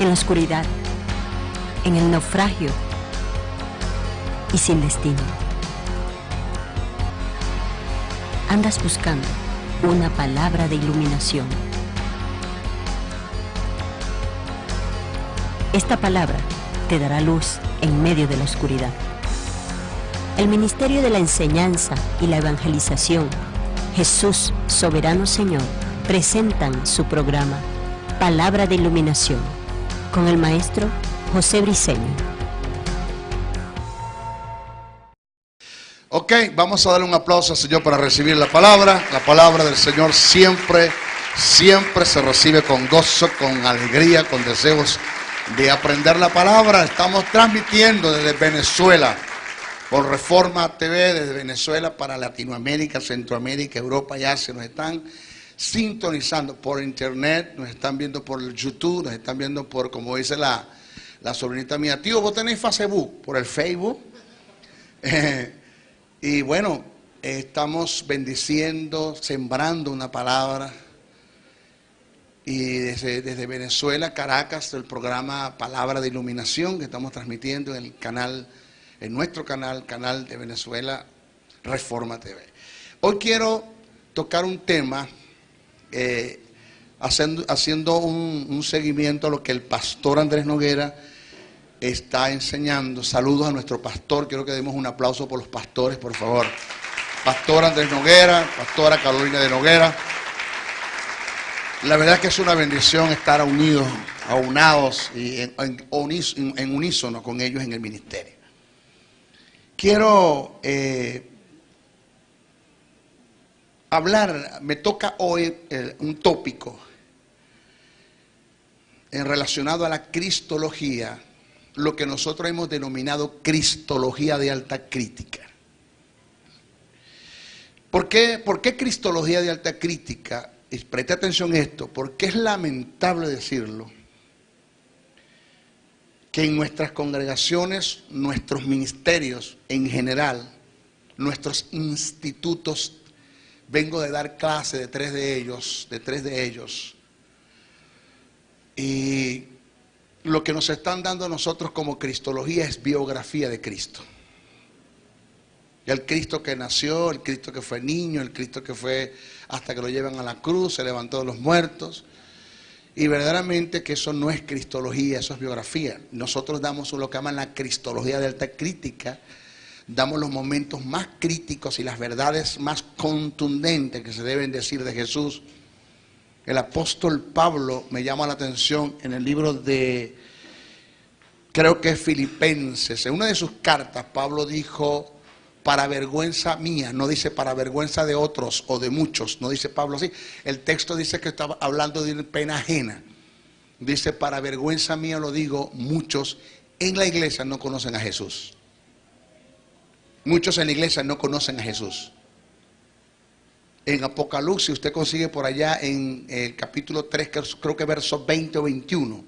en la oscuridad, en el naufragio y sin destino. Andas buscando una palabra de iluminación. Esta palabra te dará luz en medio de la oscuridad. El Ministerio de la Enseñanza y la Evangelización, Jesús, Soberano Señor, presentan su programa Palabra de Iluminación con el maestro José Briceño. Ok, vamos a darle un aplauso al Señor para recibir la palabra. La palabra del Señor siempre se recibe con gozo, con alegría, con deseos de aprender la palabra. Estamos transmitiendo desde Venezuela por Reforma TV, desde Venezuela para Latinoamérica, Centroamérica, Europa y Asia. Nos están sintonizando por internet, nos están viendo por el YouTube, nos están viendo por, como dice la sobrinita mía, tío, ¿vos tenés Facebook? Por el Facebook. Y bueno, estamos bendiciendo, sembrando una palabra. Y desde Venezuela, Caracas, el programa Palabra de Iluminación que estamos transmitiendo en el canal, en nuestro canal de Venezuela, Reforma TV. Hoy quiero tocar un tema, haciendo un seguimiento a lo que el pastor Andrés Noguera está enseñando. Saludos a nuestro pastor, quiero que demos un aplauso por los pastores, por favor. Pastor Andrés Noguera, pastora Carolina de Noguera. La verdad es que es una bendición estar aunados y en unísono con ellos en el ministerio. Quiero hablar, me toca hoy un tópico relacionado a la cristología, lo que nosotros hemos denominado cristología de alta crítica. ¿Por qué cristología de alta crítica? Y preste atención a esto, porque es lamentable decirlo, que en nuestras congregaciones, nuestros ministerios en general, nuestros institutos, vengo de dar clase de tres de ellos, y lo que nos están dando a nosotros como cristología es biografía de Cristo. El Cristo que nació, el Cristo que fue niño, el Cristo que fue hasta que lo llevan a la cruz, se levantó de los muertos. Y verdaderamente que eso no es cristología, eso es biografía. Nosotros damos lo que llaman la cristología de alta crítica, damos los momentos más críticos y las verdades más contundentes que se deben decir de Jesús. El apóstol Pablo me llama la atención en el libro de, creo que es Filipenses, en una de sus cartas Pablo dijo, para vergüenza mía, no dice para vergüenza de otros o de muchos, no dice Pablo así. El texto dice que estaba hablando de pena ajena. Dice, para vergüenza mía lo digo, muchos en la iglesia no conocen a Jesús. Muchos en la iglesia no conocen a Jesús. En Apocalipsis, usted consigue por allá en el capítulo 3, creo que versos 20 o 21,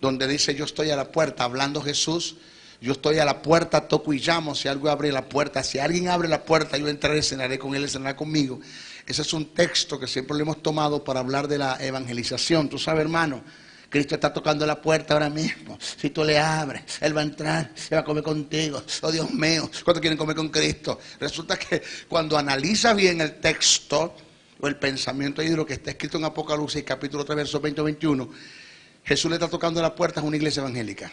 donde dice, yo estoy a la puerta, hablando Jesús. Yo estoy a la puerta, toco y llamo, si algo abre la puerta, si alguien abre la puerta, yo entraré, cenaré con él, él cenará conmigo. Ese es un texto que siempre lo hemos tomado para hablar de la evangelización. Tú sabes, hermano, Cristo está tocando la puerta ahora mismo. Si tú le abres, Él va a entrar, Él va a comer contigo. Oh, Dios mío, ¿cuántos quieren comer con Cristo? Resulta que cuando analizas bien el texto o el pensamiento ahí de lo que está escrito en Apocalipsis, capítulo 3, versos 20 o 21, Jesús le está tocando la puerta a una iglesia evangélica.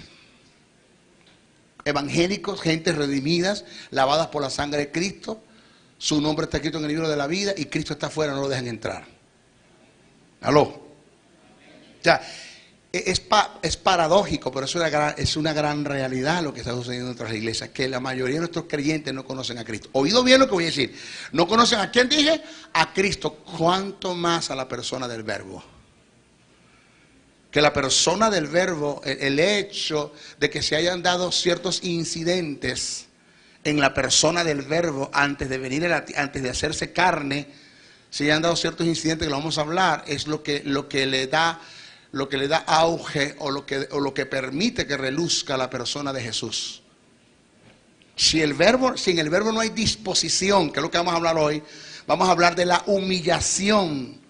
Evangélicos, gentes redimidas, lavadas por la sangre de Cristo, su nombre está escrito en el libro de la vida y Cristo está afuera, no lo dejan entrar. ¿Aló? O sea, es paradójico, pero es una gran realidad lo que está sucediendo en otras iglesias, que la mayoría de nuestros creyentes no conocen a Cristo. ¿Oído bien lo que voy a decir? No conocen a quién dije, a Cristo, cuánto más a la persona del Verbo. Que la persona del Verbo, el hecho de que se hayan dado ciertos incidentes en la persona del Verbo antes de venir, antes de hacerse carne, se hayan dado ciertos incidentes que lo vamos a hablar, es lo que le da auge o lo que permite que reluzca la persona de Jesús. Si en el Verbo no hay disposición, que es lo que vamos a hablar hoy, vamos a hablar de la humillación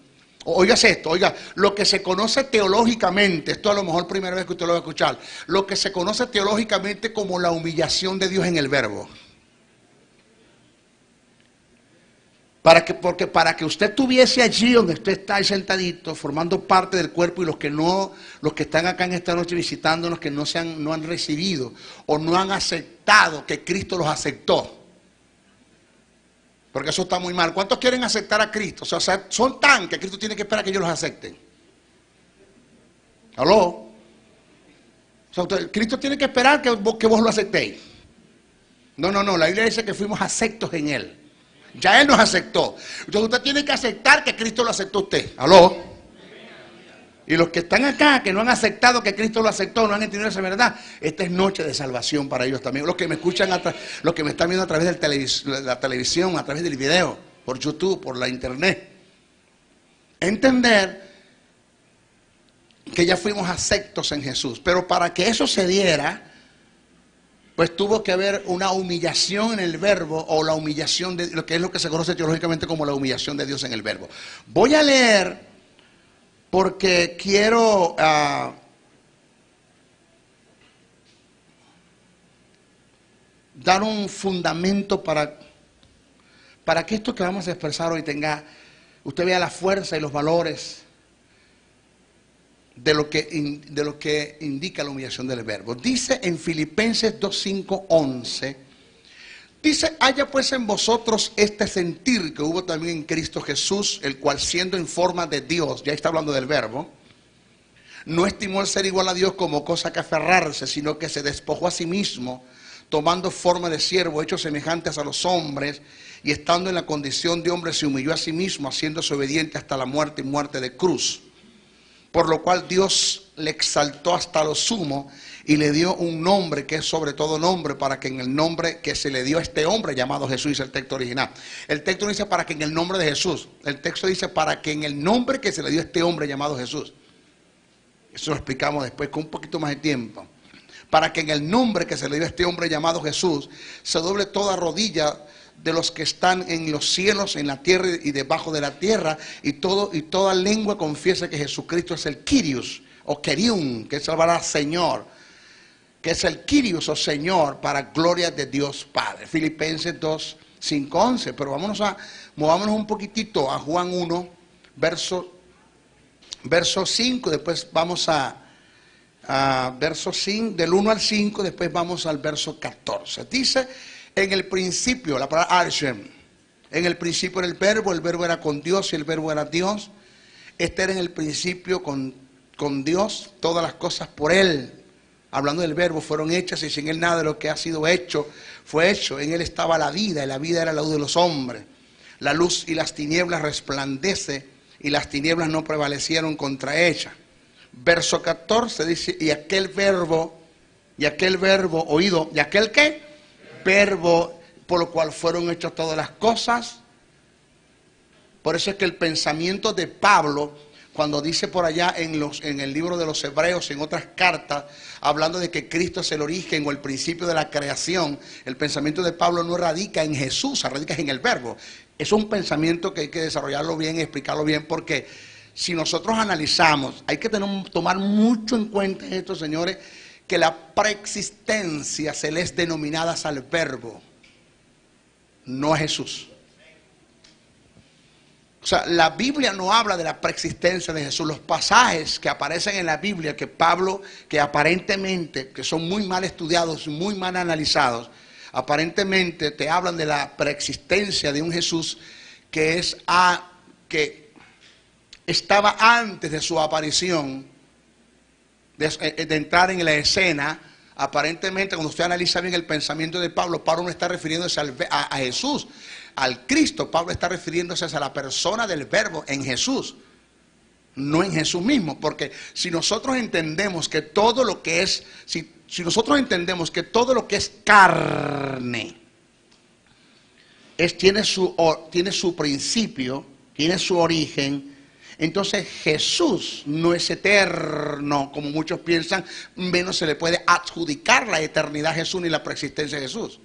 Óigase esto, oiga, lo que se conoce teológicamente, esto a lo mejor primera vez que usted lo va a escuchar, lo que se conoce teológicamente como la humillación de Dios en el verbo. Porque para que usted estuviese allí donde usted está ahí sentadito, formando parte del cuerpo, y los que están acá en esta noche visitándonos, que no han recibido o no han aceptado que Cristo los aceptó. Porque eso está muy mal. ¿Cuántos quieren aceptar a Cristo? O sea, son tan que Cristo tiene que esperar que ellos los acepten. ¿Aló? O sea, Cristo tiene que esperar que vos lo aceptéis. No. La Biblia dice que fuimos aceptos en Él. Ya Él nos aceptó. Entonces usted tiene que aceptar que Cristo lo aceptó a usted. ¿Aló? Y los que están acá, que no han aceptado que Cristo lo aceptó, no han entendido esa verdad, esta es noche de salvación para ellos también. Los que me escuchan, los que me están viendo a través de la televisión, a través del video, por YouTube, por la internet. Entender que ya fuimos aceptos en Jesús. Pero para que eso se diera, pues tuvo que haber una humillación en el verbo, o la humillación de lo que es lo que se conoce teológicamente como la humillación de Dios en el verbo. Voy a leer, porque quiero dar un fundamento para que esto que vamos a expresar hoy usted vea la fuerza y los valores de lo que indica la humillación del verbo. Dice en Filipenses 2:5-11, dice: haya pues en vosotros este sentir que hubo también en Cristo Jesús, el cual siendo en forma de Dios, ya está hablando del verbo, no estimó el ser igual a Dios como cosa que aferrarse, sino que se despojó a sí mismo, tomando forma de siervo, hecho semejantes a los hombres, y estando en la condición de hombre se humilló a sí mismo, haciéndose obediente hasta la muerte y muerte de cruz. Por lo cual Dios le exaltó hasta lo sumo y le dio un nombre que es sobre todo nombre, para que en el nombre que se le dio a este hombre llamado Jesús, dice el texto original. El texto no dice para que en el nombre de Jesús, el texto dice para que en el nombre que se le dio a este hombre llamado Jesús. Eso lo explicamos después con un poquito más de tiempo. Para que en el nombre que se le dio a este hombre llamado Jesús se doble toda rodilla de los que están en los cielos, en la tierra y debajo de la tierra, y toda lengua confiese que Jesucristo es el Kyrios o Kerium, que es el Señor, que es el Kyrios o Señor, para gloria de Dios Padre. Filipenses 2:5-11. Pero movámonos un poquitito a Juan 1, verso 5, después vamos a verso 5, del 1 al 5, después vamos al verso 14. Dice: en el principio, la palabra Arshem, en el principio era el verbo era con Dios y el verbo era Dios. Este era en el principio con Dios, todas las cosas por Él, hablando del verbo, fueron hechas, y sin Él nada de lo que ha sido hecho fue hecho. En Él estaba la vida, y la vida era la luz de los hombres. La luz y las tinieblas resplandece, y las tinieblas no prevalecieron contra ella. Verso 14 dice: y aquel verbo oído, ¿y aquel qué? Verbo por lo cual fueron hechas todas las cosas. Por eso es que el pensamiento de Pablo, cuando dice por allá en el libro de los Hebreos, en otras cartas, hablando de que Cristo es el origen o el principio de la creación, el pensamiento de Pablo no radica en Jesús, radica en el verbo. Es un pensamiento que hay que desarrollarlo bien y explicarlo bien, porque si nosotros analizamos, hay que tomar mucho en cuenta esto, señores, que la preexistencia se le es denominadas al verbo, no a Jesús. O sea, la Biblia no habla de la preexistencia de Jesús. Los pasajes que aparecen en la Biblia que Pablo, que aparentemente, que son muy mal estudiados, muy mal analizados, aparentemente te hablan de la preexistencia de un Jesús que estaba antes de su aparición, de entrar en la escena. Aparentemente, cuando usted analiza bien el pensamiento de Pablo, Pablo no está refiriéndose a Jesús, al Cristo. Pablo está refiriéndose a la persona del verbo en Jesús, no en Jesús mismo. Porque si nosotros entendemos que todo lo que es, si nosotros entendemos que todo lo que es carne tiene su principio, tiene su origen, entonces Jesús no es eterno, como muchos piensan, menos se le puede adjudicar la eternidad a Jesús ni la preexistencia de Jesús.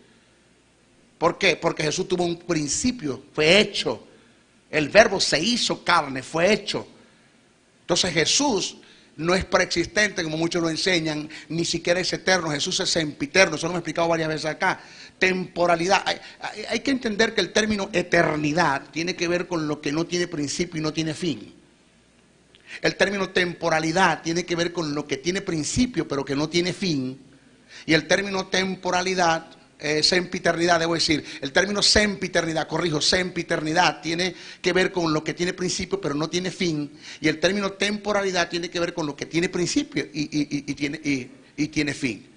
¿Por qué? Porque Jesús tuvo un principio, fue hecho. El verbo se hizo carne, fue hecho. Entonces Jesús no es preexistente como muchos lo enseñan, ni siquiera es eterno. Jesús es sempiterno, eso lo hemos explicado varias veces acá. Temporalidad, hay que entender que el término eternidad tiene que ver con lo que no tiene principio y no tiene fin. El término temporalidad tiene que ver con lo que tiene principio pero que no tiene fin. Y el término temporalidad, sempiternidad, debo decir, el término sempiternidad, corrijo, sempiternidad tiene que ver con lo que tiene principio pero no tiene fin. Y el término temporalidad tiene que ver con lo que tiene principio y tiene fin.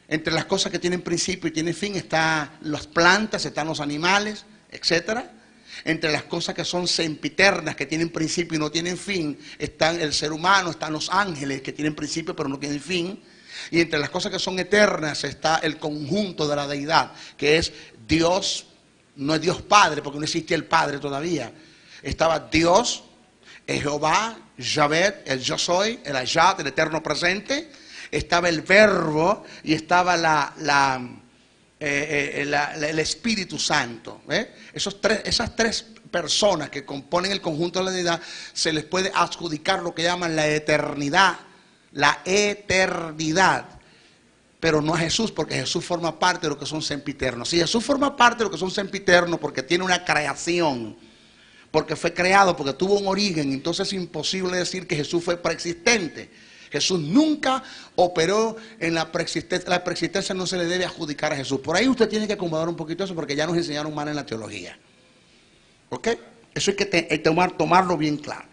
Entre las cosas que tienen principio y tienen fin están las plantas, están los animales, etcétera. Entre las cosas que son sempiternas, que tienen principio y no tienen fin, están el ser humano, están los ángeles que tienen principio pero no tienen fin. Y entre las cosas que son eternas está el conjunto de la deidad, que es Dios, no es Dios Padre, porque no existía el Padre todavía. Estaba Dios, Jehová, Yahvé, el yo soy, el Ayat, el eterno presente. Estaba el Verbo y estaba el Espíritu Santo. Esas tres personas que componen el conjunto de la deidad, se les puede adjudicar lo que llaman la eternidad. La eternidad, pero no a Jesús, porque Jesús forma parte de lo que son sempiternos. Si Jesús forma parte de lo que son sempiternos porque tiene una creación, porque fue creado, porque tuvo un origen, entonces es imposible decir que Jesús fue preexistente. Jesús nunca operó en la preexistencia. La preexistencia no se le debe adjudicar a Jesús. Por ahí usted tiene que acomodar un poquito eso, porque ya nos enseñaron mal en la teología. ¿Ok? Eso hay que tomarlo bien claro.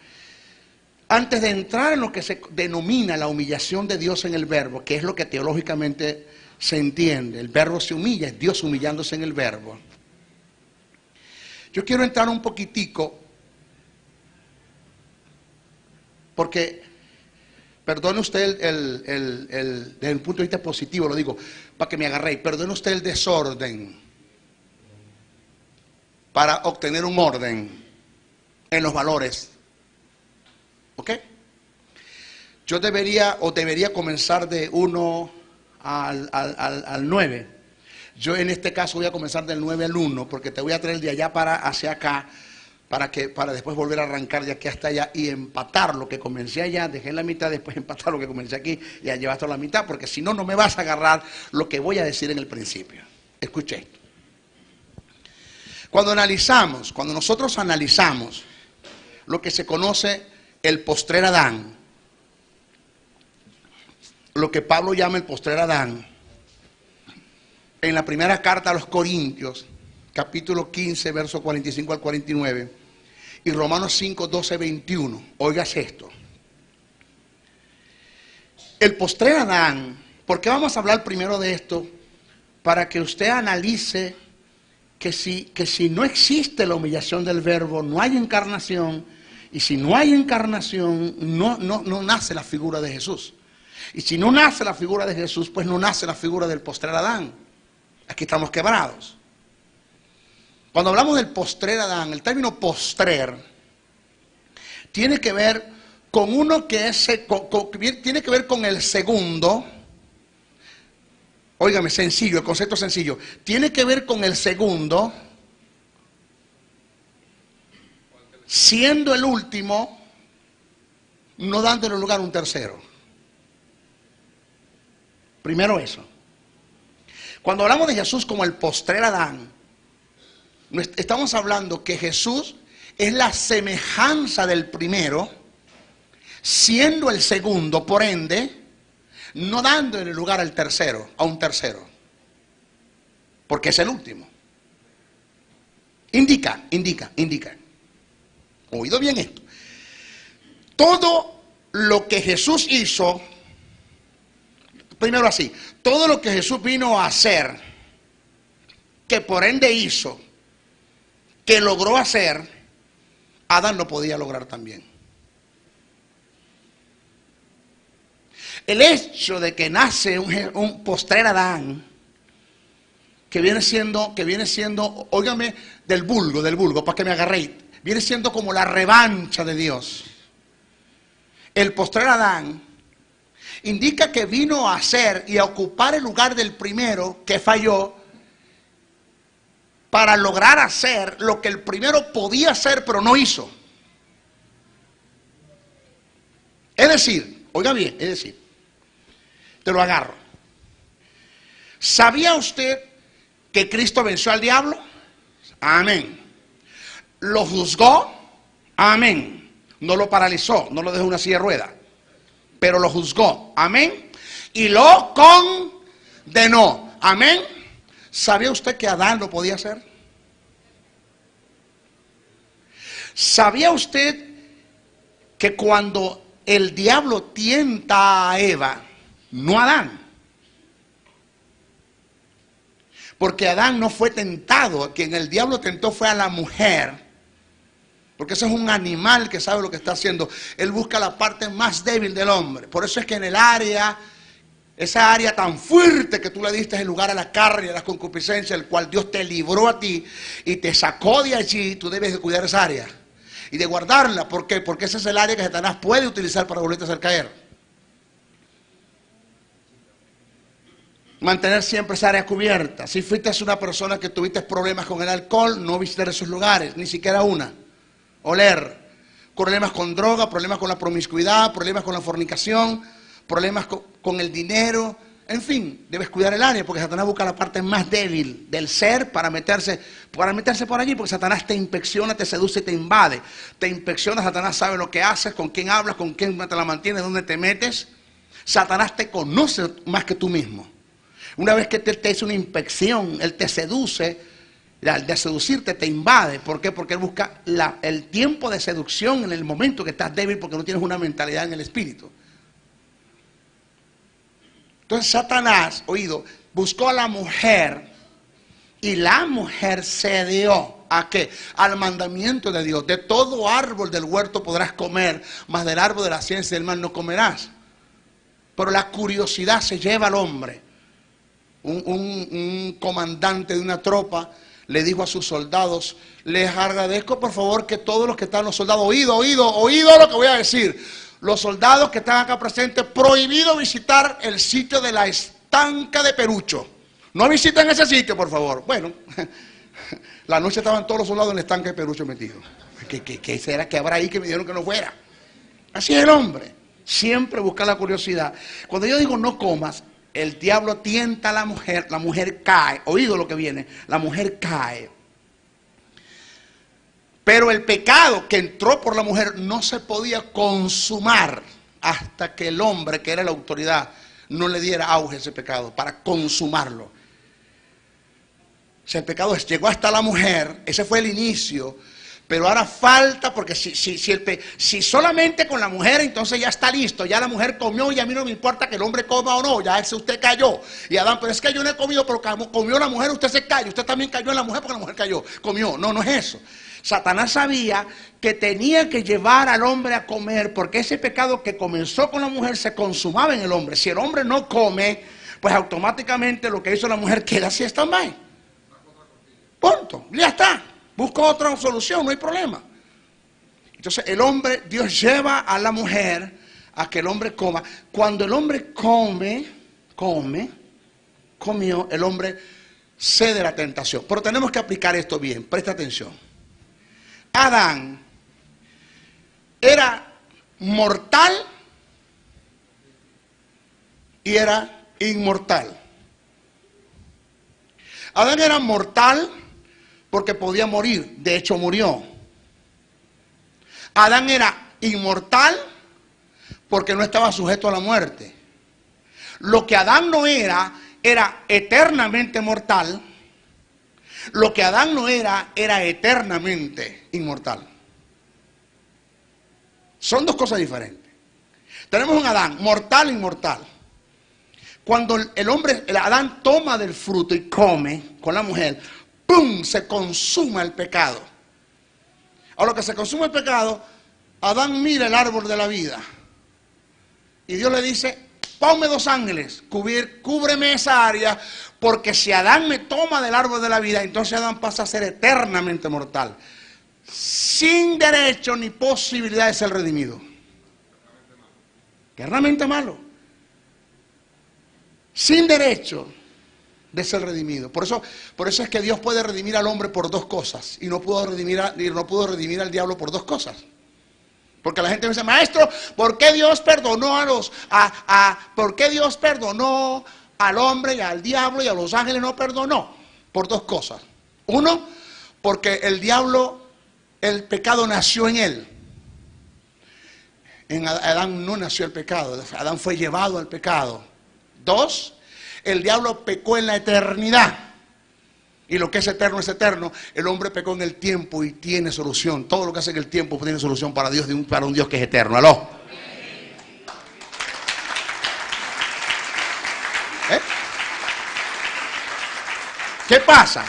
Antes de entrar en lo que se denomina la humillación de Dios en el verbo, que es lo que teológicamente se entiende, el verbo se humilla, es Dios humillándose en el verbo. Yo quiero entrar un poquitico, porque, perdone usted desde el punto de vista positivo, lo digo, para que me agarré, perdone usted el desorden, para obtener un orden en los valores. ¿Ok? Yo debería comenzar de 1 al 9. Yo en este caso voy a comenzar del 9 al 1, porque te voy a traer de allá hacia acá, para después volver a arrancar de aquí hasta allá y empatar lo que comencé allá, dejé la mitad, después empatar lo que comencé aquí y llevar hasta la mitad, porque si no, no me vas a agarrar lo que voy a decir en el principio. Escuche esto. Cuando nosotros analizamos lo que se conoce el postrer Adán, lo que Pablo llama el postrer Adán, en la primera carta a los Corintios, capítulo 15, verso 45 al 49, y Romanos 5, 12, 21, oigas esto. El postrer Adán, ¿por qué vamos a hablar primero de esto? Para que usted analice que si no existe la humillación del verbo, no hay encarnación. Y si no hay encarnación, no nace la figura de Jesús. Y si no nace la figura de Jesús, pues no nace la figura del postrer Adán. Aquí estamos quebrados. Cuando hablamos del postrer Adán, el término postrer tiene que ver con uno que tiene que ver con el segundo. Óigame, sencillo, el concepto sencillo. Tiene que ver con el segundo, siendo el último, no dándole lugar a un tercero. Primero eso. Cuando hablamos de Jesús como el postrer Adán, estamos hablando que Jesús es la semejanza del primero, siendo el segundo, por ende, no dándole lugar al tercero, a un tercero, porque es el último. Indica. Oído bien esto. Todo lo que Jesús hizo, primero así, todo lo que Jesús vino a hacer, que por ende hizo, que logró hacer, Adán lo podía lograr también. El hecho de que nace un postrer Adán, que viene siendo, óigame, del vulgo, para que me agarréis, viene siendo como la revancha de Dios. El postrer Adán indica que vino a hacer y a ocupar el lugar del primero que falló, para lograr hacer lo que el primero podía hacer pero no hizo. Es decir, oiga bien, es decir, te lo agarro. ¿Sabía usted que Cristo venció al diablo? Amén. ¿Lo juzgó? Amén. No lo paralizó, no lo dejó en una silla de ruedas, pero lo juzgó. Amén. Y lo condenó. Amén. ¿Sabía usted que Adán lo podía hacer? ¿Sabía usted que cuando el diablo tienta a Eva, no a Adán? Porque Adán no fue tentado, a quien el diablo tentó fue a la mujer. Porque ese es un animal que sabe lo que está haciendo. Él busca la parte más débil del hombre. Por eso es que en el área, esa área tan fuerte que tú le diste el lugar a la carne y a las concupiscencias, el cual Dios te libró a ti y te sacó de allí, tú debes de cuidar esa área y de guardarla. ¿Por qué? Porque ese es el área que Satanás puede utilizar para volverte a hacer caer. Mantener siempre esa área cubierta. Si fuiste una persona que tuviste problemas con el alcohol, no visitar esos lugares, ni siquiera una. Oler. Problemas con droga, problemas con la promiscuidad, problemas con la fornicación, problemas con el dinero. En fin, debes cuidar el área porque Satanás busca la parte más débil del ser para meterse por allí, porque Satanás te inspecciona, te seduce y te invade. Te inspecciona, Satanás sabe lo que haces, con quién hablas, con quién te la mantienes, dónde te metes. Satanás te conoce más que tú mismo. Una vez que te hace una inspección, él te seduce, al de seducirte te invade. ¿Por qué? Porque él busca el tiempo de seducción en el momento que estás débil porque no tienes una mentalidad en el espíritu. Entonces Satanás, oído, buscó a la mujer y la mujer cedió. ¿A qué? Al mandamiento de Dios. De todo árbol del huerto podrás comer, mas del árbol de la ciencia del mal no comerás. Pero la curiosidad se lleva al hombre. Un comandante de una tropa le dijo a sus soldados: les agradezco por favor que todos los que están, los soldados, oído lo que voy a decir. Los soldados que están acá presentes, prohibido visitar el sitio de la estanca de Perucho. No visiten ese sitio, por favor. Bueno, la noche estaban todos los soldados en la estanca de Perucho metidos. ¿Qué será que habrá ahí que me dijeron que no fuera? Así es el hombre, siempre busca la curiosidad. Cuando yo digo no comas, el diablo tienta a la mujer cae. Oído lo que viene, la mujer cae. Pero el pecado que entró por la mujer no se podía consumar hasta que el hombre, que era la autoridad, no le diera auge a ese pecado para consumarlo. O sea, el pecado llegó hasta la mujer, ese fue el inicio. Pero ahora falta, porque si solamente con la mujer, entonces ya está listo, ya la mujer comió y a mí no me importa que el hombre coma o no, ya ese usted cayó. Y Adán, pero es que yo no he comido, pero comió la mujer, usted se cayó, usted también cayó en la mujer porque la mujer cayó, comió. No, no es eso. Satanás sabía que tenía que llevar al hombre a comer, porque ese pecado que comenzó con la mujer se consumaba en el hombre. Si el hombre no come, pues automáticamente lo que hizo la mujer queda así stand-by. Punto, ya está. Busca otra solución, no hay problema. Entonces el hombre, Dios lleva a la mujer a que el hombre coma. Cuando el hombre comió, el hombre cede a la tentación. Pero tenemos que aplicar esto bien, presta atención. Adán era mortal y era inmortal. Adán era mortal porque podía morir, de hecho murió. Adán era inmortal porque no estaba sujeto a la muerte. Lo que Adán no era eternamente mortal. Lo que Adán no era eternamente inmortal. Son dos cosas diferentes. Tenemos un Adán mortal e inmortal. Cuando el Adán toma del fruto y come con la mujer, ¡pum!, se consuma el pecado. A lo que se consume el pecado, Adán mira el árbol de la vida. Y Dios le dice: ponme 2 ángeles, cúbreme esa área, porque si Adán me toma del árbol de la vida, entonces Adán pasa a ser eternamente mortal, sin derecho ni posibilidad de ser redimido. Eternamente malo. Sin derecho de ser redimido. Por eso es que Dios puede redimir al hombre por dos cosas y no pudo redimir al diablo por dos cosas. Porque la gente me dice, maestro, ¿por qué Dios perdonó ¿por qué Dios perdonó al hombre y al diablo y a los ángeles no perdonó? Por dos cosas. Uno, porque el diablo, el pecado nació en él. En Adán no nació el pecado, Adán fue llevado al pecado. Dos, el diablo pecó en la eternidad. Y lo que es eterno es eterno. El hombre pecó en el tiempo y tiene solución. Todo lo que hace en el tiempo tiene solución para Dios, para un Dios que es eterno. ¿Aló? ¿Eh? ¿Qué pasa?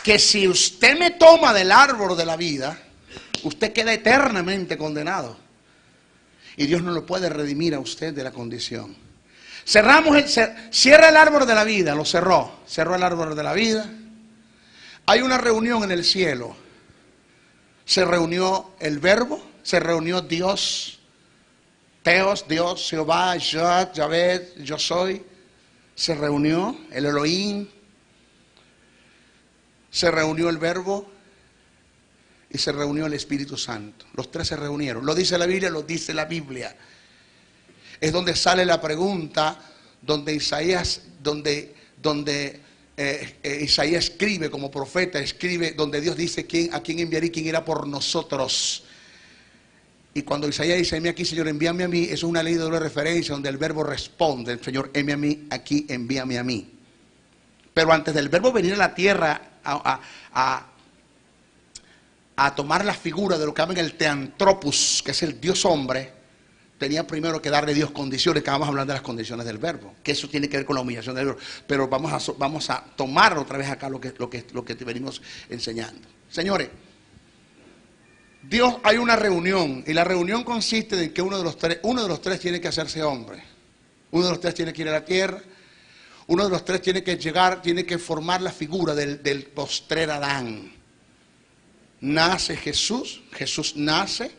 Que si usted me toma del árbol de la vida, usted queda eternamente condenado. Y Dios no lo puede redimir a usted de la condición. Cierra el árbol de la vida, lo cerró. Cerró el árbol de la vida. Hay una reunión en el cielo. Se reunió el Verbo, se reunió Dios, Teos, Dios, Jehová, Yahweh, Yahvé, yo soy. Se reunió el Elohim, se reunió el Verbo y se reunió el Espíritu Santo. Los tres se reunieron. Lo dice la Biblia, lo dice la Biblia. Es donde sale la pregunta, donde Isaías escribe como profeta, escribe donde Dios dice a quién enviaré y quién irá por nosotros. Y cuando Isaías dice, envíame aquí, Señor, envíame a mí, eso es una ley de doble referencia donde el verbo responde, el Señor, envíame a mí, aquí, envíame a mí. Pero antes del verbo venir a la tierra a tomar la figura de lo que llaman el teantropos, que es el Dios hombre, tenía primero que darle a Dios condiciones, que vamos a hablar de las condiciones del verbo, que eso tiene que ver con la humillación del verbo. Pero vamos a tomar otra vez acá lo que te venimos enseñando. Señores, Dios, hay una reunión, y la reunión consiste en que uno de los tres tiene que hacerse hombre. Uno de los tres tiene que ir a la tierra. Uno de los tres tiene que llegar, tiene que formar la figura del postrer Adán. Nace Jesús nace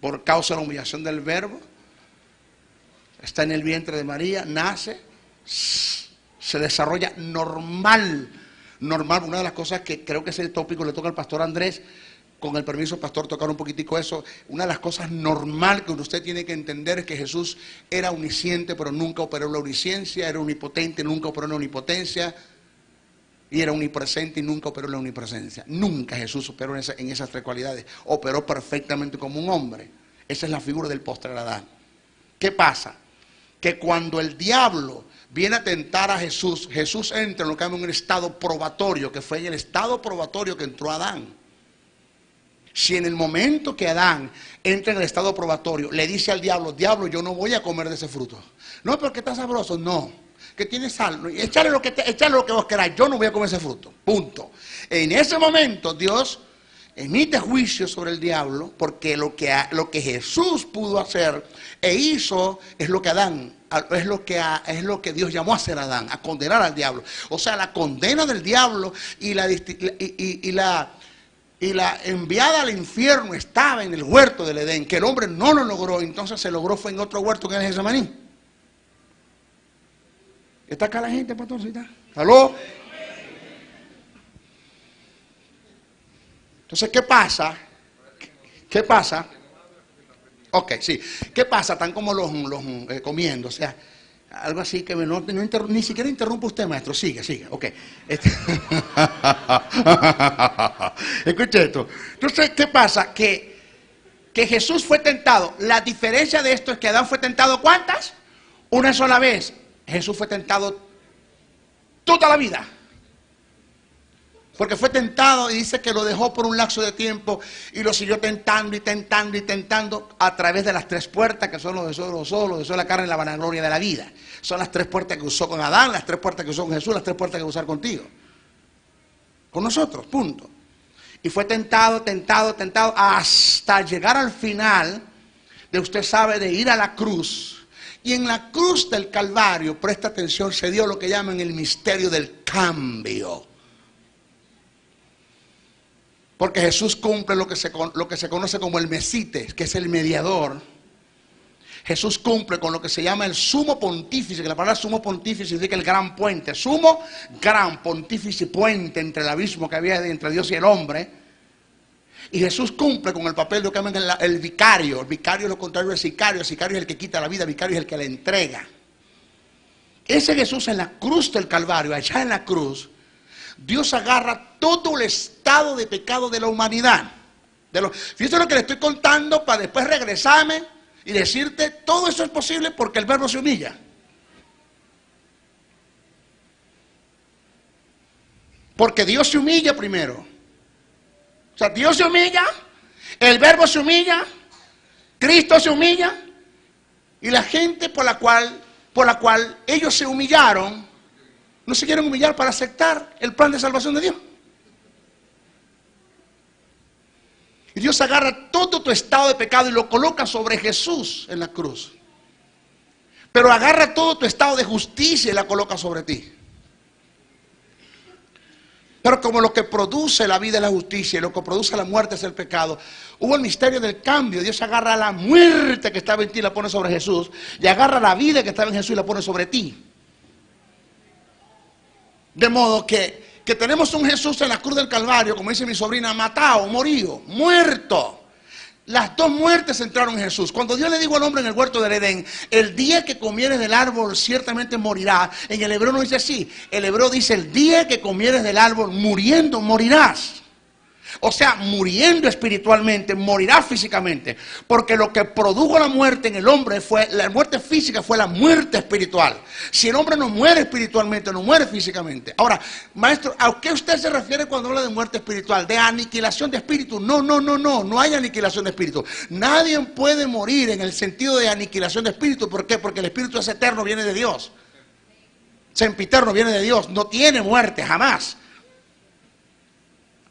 por causa de la humillación del verbo, está en el vientre de María, nace, se desarrolla normal. Una de las cosas que creo que ese tópico le toca al pastor Andrés, con el permiso pastor, tocar un poquitico eso. Una de las cosas normal que usted tiene que entender es que Jesús era omnisciente, pero nunca operó la omnisciencia, era omnipotente, nunca operó la omnipotencia, y era omnipresente y nunca operó la omnipresencia. Nunca Jesús operó en esas tres cualidades. Operó perfectamente como un hombre. Esa es la figura del postrer Adán. ¿Qué pasa? Que cuando el diablo viene a tentar a Jesús, Jesús entra en lo que llaman un estado probatorio, que fue en el estado probatorio que entró Adán. Si en el momento que Adán entra en el estado probatorio, le dice al diablo, diablo, yo no voy a comer de ese fruto. No, porque está sabroso. No. Que tiene sal, echarle lo que vos queráis, yo no voy a comer ese fruto, punto. En ese momento Dios emite juicio sobre el diablo, porque lo que Jesús pudo hacer e hizo es lo que Dios llamó a hacer a Adán, a condenar al diablo. O sea, la condena del diablo y la enviada al infierno estaba en el huerto del Edén, que el hombre no lo logró, entonces se logró fue en otro huerto que es Getsemaní. ¿Está acá la gente, pastorcita? ¿Aló? Entonces, ¿qué pasa? ¿Qué pasa? Ok, sí. ¿Qué pasa? Están como los comiendo, o sea, algo así que ni siquiera interrumpa usted, maestro. Sigue, ok. Escuche esto. Entonces, ¿qué pasa? Que Jesús fue tentado. La diferencia de esto es que Adán fue tentado, ¿cuántas? Una sola vez. Jesús fue tentado toda la vida. Porque fue tentado y dice que lo dejó por un lapso de tiempo y lo siguió tentando y tentando y tentando a través de las tres puertas que son los deseos de los ojos, los deseos de la carne y la vanagloria de la vida. Son las tres puertas que usó con Adán, las tres puertas que usó con Jesús, las tres puertas que va a usar contigo. Con nosotros, punto. Y fue tentado hasta llegar al final de, usted sabe, de ir a la cruz. Y en la cruz del Calvario, presta atención, se dio lo que llaman el misterio del cambio. Porque Jesús cumple lo que se conoce como el Mesites, que es el mediador. Jesús cumple con lo que se llama el sumo pontífice, que la palabra sumo pontífice significa el gran puente. Sumo, gran, pontífice, puente entre el abismo que había entre Dios y el hombre. Y Jesús cumple con el papel de lo que llaman el vicario. El vicario es lo contrario del sicario. El sicario es el que quita la vida, el vicario es el que la entrega. Ese Jesús en la cruz del Calvario, allá en la cruz, Dios agarra todo el estado de pecado de la humanidad. Fíjate lo que le estoy contando para después regresarme y decirte, todo eso es posible porque el verbo se humilla. Porque Dios se humilla primero. O sea, Dios se humilla, el verbo se humilla, Cristo se humilla, y la gente por la cual ellos se humillaron, no se quieren humillar para aceptar el plan de salvación de Dios. Y Dios agarra todo tu estado de pecado y lo coloca sobre Jesús en la cruz. Pero agarra todo tu estado de justicia y la coloca sobre ti. Pero como lo que produce la vida es la justicia y lo que produce la muerte es el pecado, hubo el misterio del cambio. Dios agarra la muerte que estaba en ti y la pone sobre Jesús, y agarra la vida que estaba en Jesús y la pone sobre ti. De modo que tenemos un Jesús en la cruz del Calvario, como dice mi sobrina, matado, morido, muerto. Las dos muertes entraron en Jesús. Cuando Dios le dijo al hombre en el huerto del Edén, el día que comieres del árbol ciertamente morirás. En el hebreo no dice así. El hebreo dice, el día que comieres del árbol muriendo morirás. O sea, muriendo espiritualmente, morirás físicamente. Porque lo que produjo la muerte en el hombre fue, la muerte física fue la muerte espiritual. Si el hombre no muere espiritualmente, no muere físicamente. Ahora, maestro, ¿a qué usted se refiere cuando habla de muerte espiritual? ¿De aniquilación de espíritu? No hay aniquilación de espíritu. Nadie puede morir en el sentido de aniquilación de espíritu. ¿Por qué? Porque el espíritu es eterno, viene de Dios. Sempiterno, viene de Dios. No tiene muerte, jamás.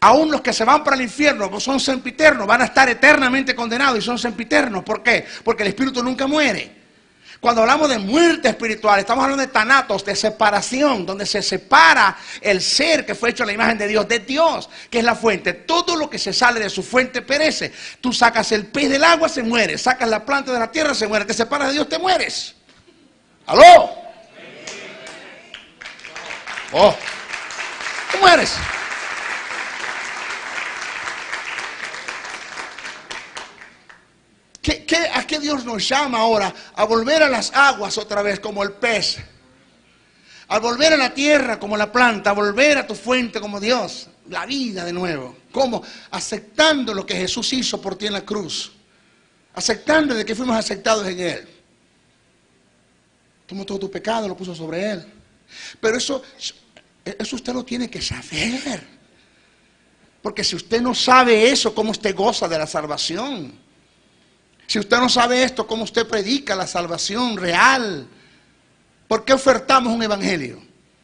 Aún los que se van para el infierno son sempiternos, van a estar eternamente condenados y son sempiternos. ¿Por qué? Porque el espíritu nunca muere. Cuando hablamos de muerte espiritual, estamos hablando de tanatos, de separación, donde se separa el ser que fue hecho a la imagen de Dios, que es la fuente. Todo lo que se sale de su fuente perece. Tú sacas el pez del agua, se muere. Sacas la planta de la tierra, se muere. Te separas de Dios, te mueres. ¿Aló? Oh, te mueres. ¿A qué Dios nos llama ahora? A volver a las aguas otra vez como el pez. A volver a la tierra como la planta. A volver a tu fuente como Dios. La vida de nuevo. ¿Cómo? Aceptando lo que Jesús hizo por ti en la cruz. Aceptando de que fuimos aceptados en Él. Tomó todo tu pecado, lo puso sobre Él. Pero eso usted lo tiene que saber. Porque si usted no sabe eso, ¿cómo usted goza de la salvación? Si usted no sabe esto, ¿cómo usted predica la salvación real? ¿Por qué ofertamos un evangelio?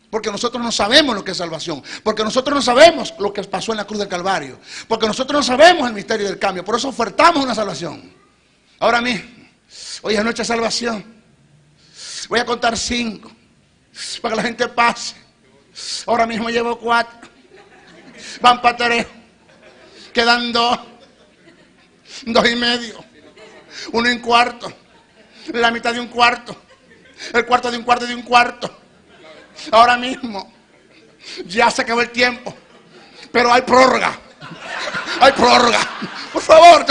Porque nosotros no sabemos lo que es salvación. Porque nosotros no sabemos lo que pasó en la cruz del Calvario. Porque nosotros no sabemos el misterio del cambio. Por eso ofertamos una salvación. Ahora mismo, hoy es noche de salvación. Voy a contar 5 para que la gente pase. Ahora mismo llevo 4. Van para 3. Quedan 2. 2 y medio. 1 1/4, la mitad de 1/4, el cuarto de 1/4 de 1/4. Ahora mismo, ya se acabó el tiempo, pero hay prórroga. Hay prórroga. Por favor.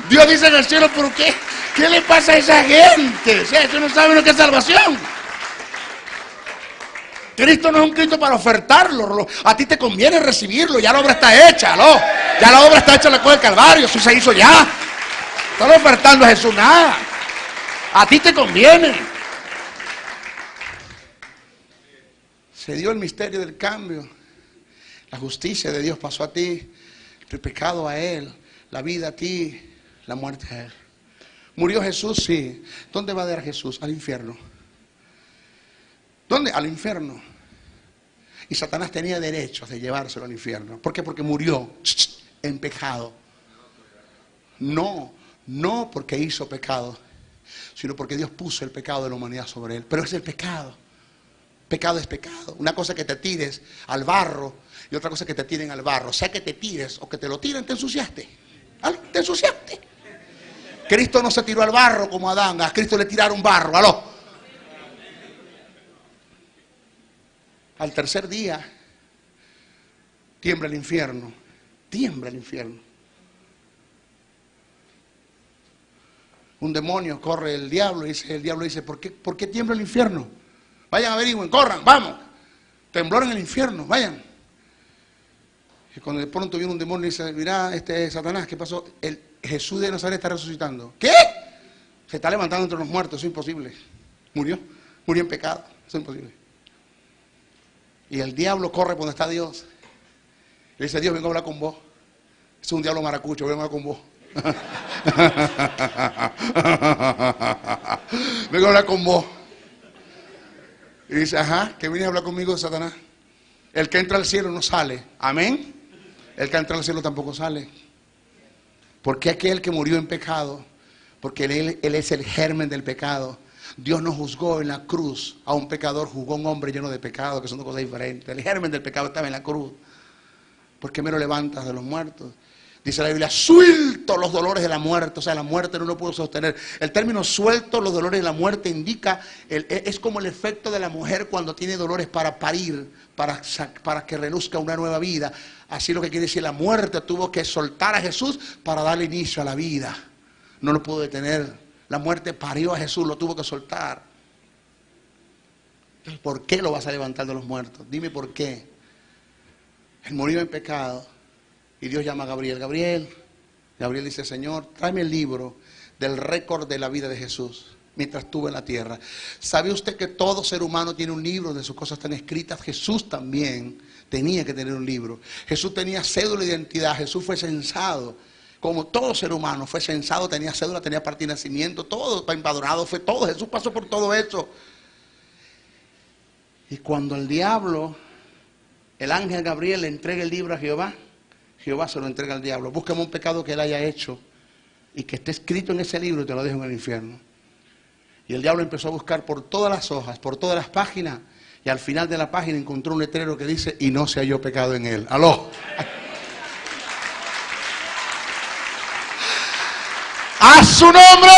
Dios dice en el cielo, ¿por qué? ¿Qué le pasa a esa gente? O sea, ellos no saben lo que es salvación. Cristo no es un Cristo para ofertarlo. A ti te conviene recibirlo. Ya la obra está hecha, ¿no? Ya la obra está hecha en la cruz del Calvario. Eso se hizo ya. No estás ofertando a Jesús nada. A ti te conviene. Se dio el misterio del cambio. La justicia de Dios pasó a ti. El pecado a Él. La vida a ti. La muerte a Él. ¿Murió Jesús? Sí. ¿Dónde va a dar Jesús? Al infierno. ¿Dónde? Al infierno. Y Satanás tenía derechos de llevárselo al infierno. ¿Por qué? Porque murió en pecado. No porque hizo pecado, sino porque Dios puso el pecado de la humanidad sobre él. Pero es el pecado. Pecado es pecado. Una cosa es que te tires al barro y otra cosa es que te tiren al barro. Sea que te tires o que te lo tiren, te ensuciaste. Te ensuciaste. Cristo no se tiró al barro como Adán. A Cristo le tiraron barro. ¿Aló? Al tercer día tiembla el infierno. Tiembla el infierno. Un demonio corre el diablo y el diablo dice, ¿por qué tiembla el infierno? Vayan, averigüen, corran, vamos. Temblor en el infierno, vayan. Y cuando de pronto viene un demonio y dice, mira, este es Satanás, ¿qué pasó? Jesús de Nazaret está resucitando. ¿Qué? Se está levantando entre los muertos, eso es imposible. Murió en pecado, eso es imposible. Y el diablo corre por donde está Dios. Le dice, Dios, vengo a hablar con vos. Es un diablo maracucho, vengo a hablar con vos. Vengo a hablar con vos. Y dice, ajá, que vienes a hablar conmigo de Satanás. El que entra al cielo no sale. Amén. El que entra al cielo tampoco sale. Porque aquel que murió en pecado, porque él es el germen del pecado. Dios no juzgó en la cruz a un pecador, juzgó a un hombre lleno de pecado, que son dos cosas diferentes. El germen del pecado estaba en la cruz. ¿Por qué me lo levantas de los muertos? Dice la Biblia, suelto los dolores de la muerte. O sea, la muerte no lo pudo sostener. El término suelto los dolores de la muerte indica, es como el efecto de la mujer cuando tiene dolores para parir, para que reluzca una nueva vida. Así lo que quiere decir, la muerte tuvo que soltar a Jesús para darle inicio a la vida. No lo pudo detener. La muerte parió a Jesús, lo tuvo que soltar. ¿Por qué lo vas a levantar de los muertos? Dime por qué. Él murió en pecado. Y Dios llama a Gabriel. Gabriel dice, Señor, tráeme el libro del récord de la vida de Jesús mientras estuvo en la tierra. ¿Sabe usted que todo ser humano tiene un libro de sus cosas están escritas? Jesús también tenía que tener un libro. Jesús tenía cédula de identidad. Jesús fue censado. Como todo ser humano fue censado, tenía cédula, tenía parte de nacimiento, todo, empadronado, fue todo. Jesús pasó por todo eso. Y cuando el diablo, el ángel Gabriel le entrega el libro a Jehová, Jehová se lo entrega al diablo. Búscame un pecado que él haya hecho y que esté escrito en ese libro y te lo dejo en el infierno. Y el diablo empezó a buscar por todas las hojas, por todas las páginas, y al final de la página encontró un letrero que dice, y no se halló pecado en él. ¡Aló! ¡A su nombre!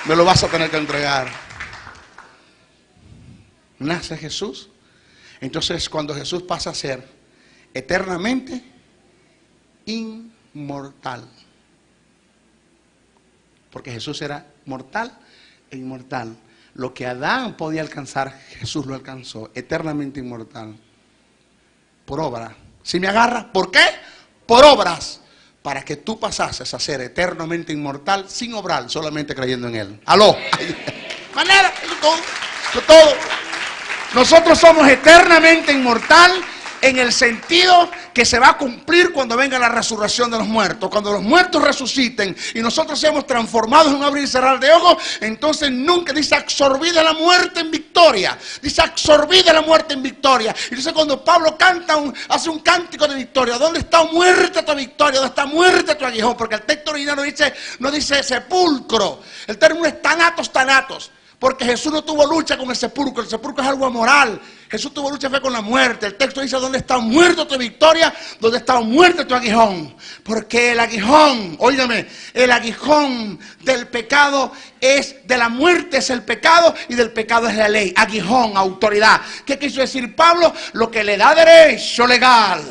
Me lo vas a tener que entregar. Nace Jesús. Entonces, cuando Jesús pasa a ser eternamente inmortal. Porque Jesús era mortal e inmortal. Lo que Adán podía alcanzar, Jesús lo alcanzó. Eternamente inmortal. Por obra. Si me agarra, ¿por qué? Por obras. Para que tú pasases a ser eternamente inmortal sin obrar, solamente creyendo en Él. ¡Aló! Manera, todo. Nosotros somos eternamente inmortal en el sentido que se va a cumplir cuando venga la resurrección de los muertos. Cuando los muertos resuciten y nosotros seamos transformados en un abrir y cerrar de ojos, entonces nunca dice absorbida la muerte en victoria. Dice absorbida la muerte en victoria. Y dice cuando Pablo hace un cántico de victoria, ¿dónde está muerte tu victoria? ¿Dónde está muerte tu aguijón? Porque el texto original no dice sepulcro. El término es thanatos. Porque Jesús no tuvo lucha con el sepulcro es algo amoral. Jesús tuvo lucha fue con la muerte. El texto dice, ¿dónde está muerto tu victoria? ¿Dónde está muerto tu aguijón? Porque el aguijón, óigame, el aguijón del pecado de la muerte es el pecado y del pecado es la ley. Aguijón, autoridad. ¿Qué quiso decir Pablo? Lo que le da derecho legal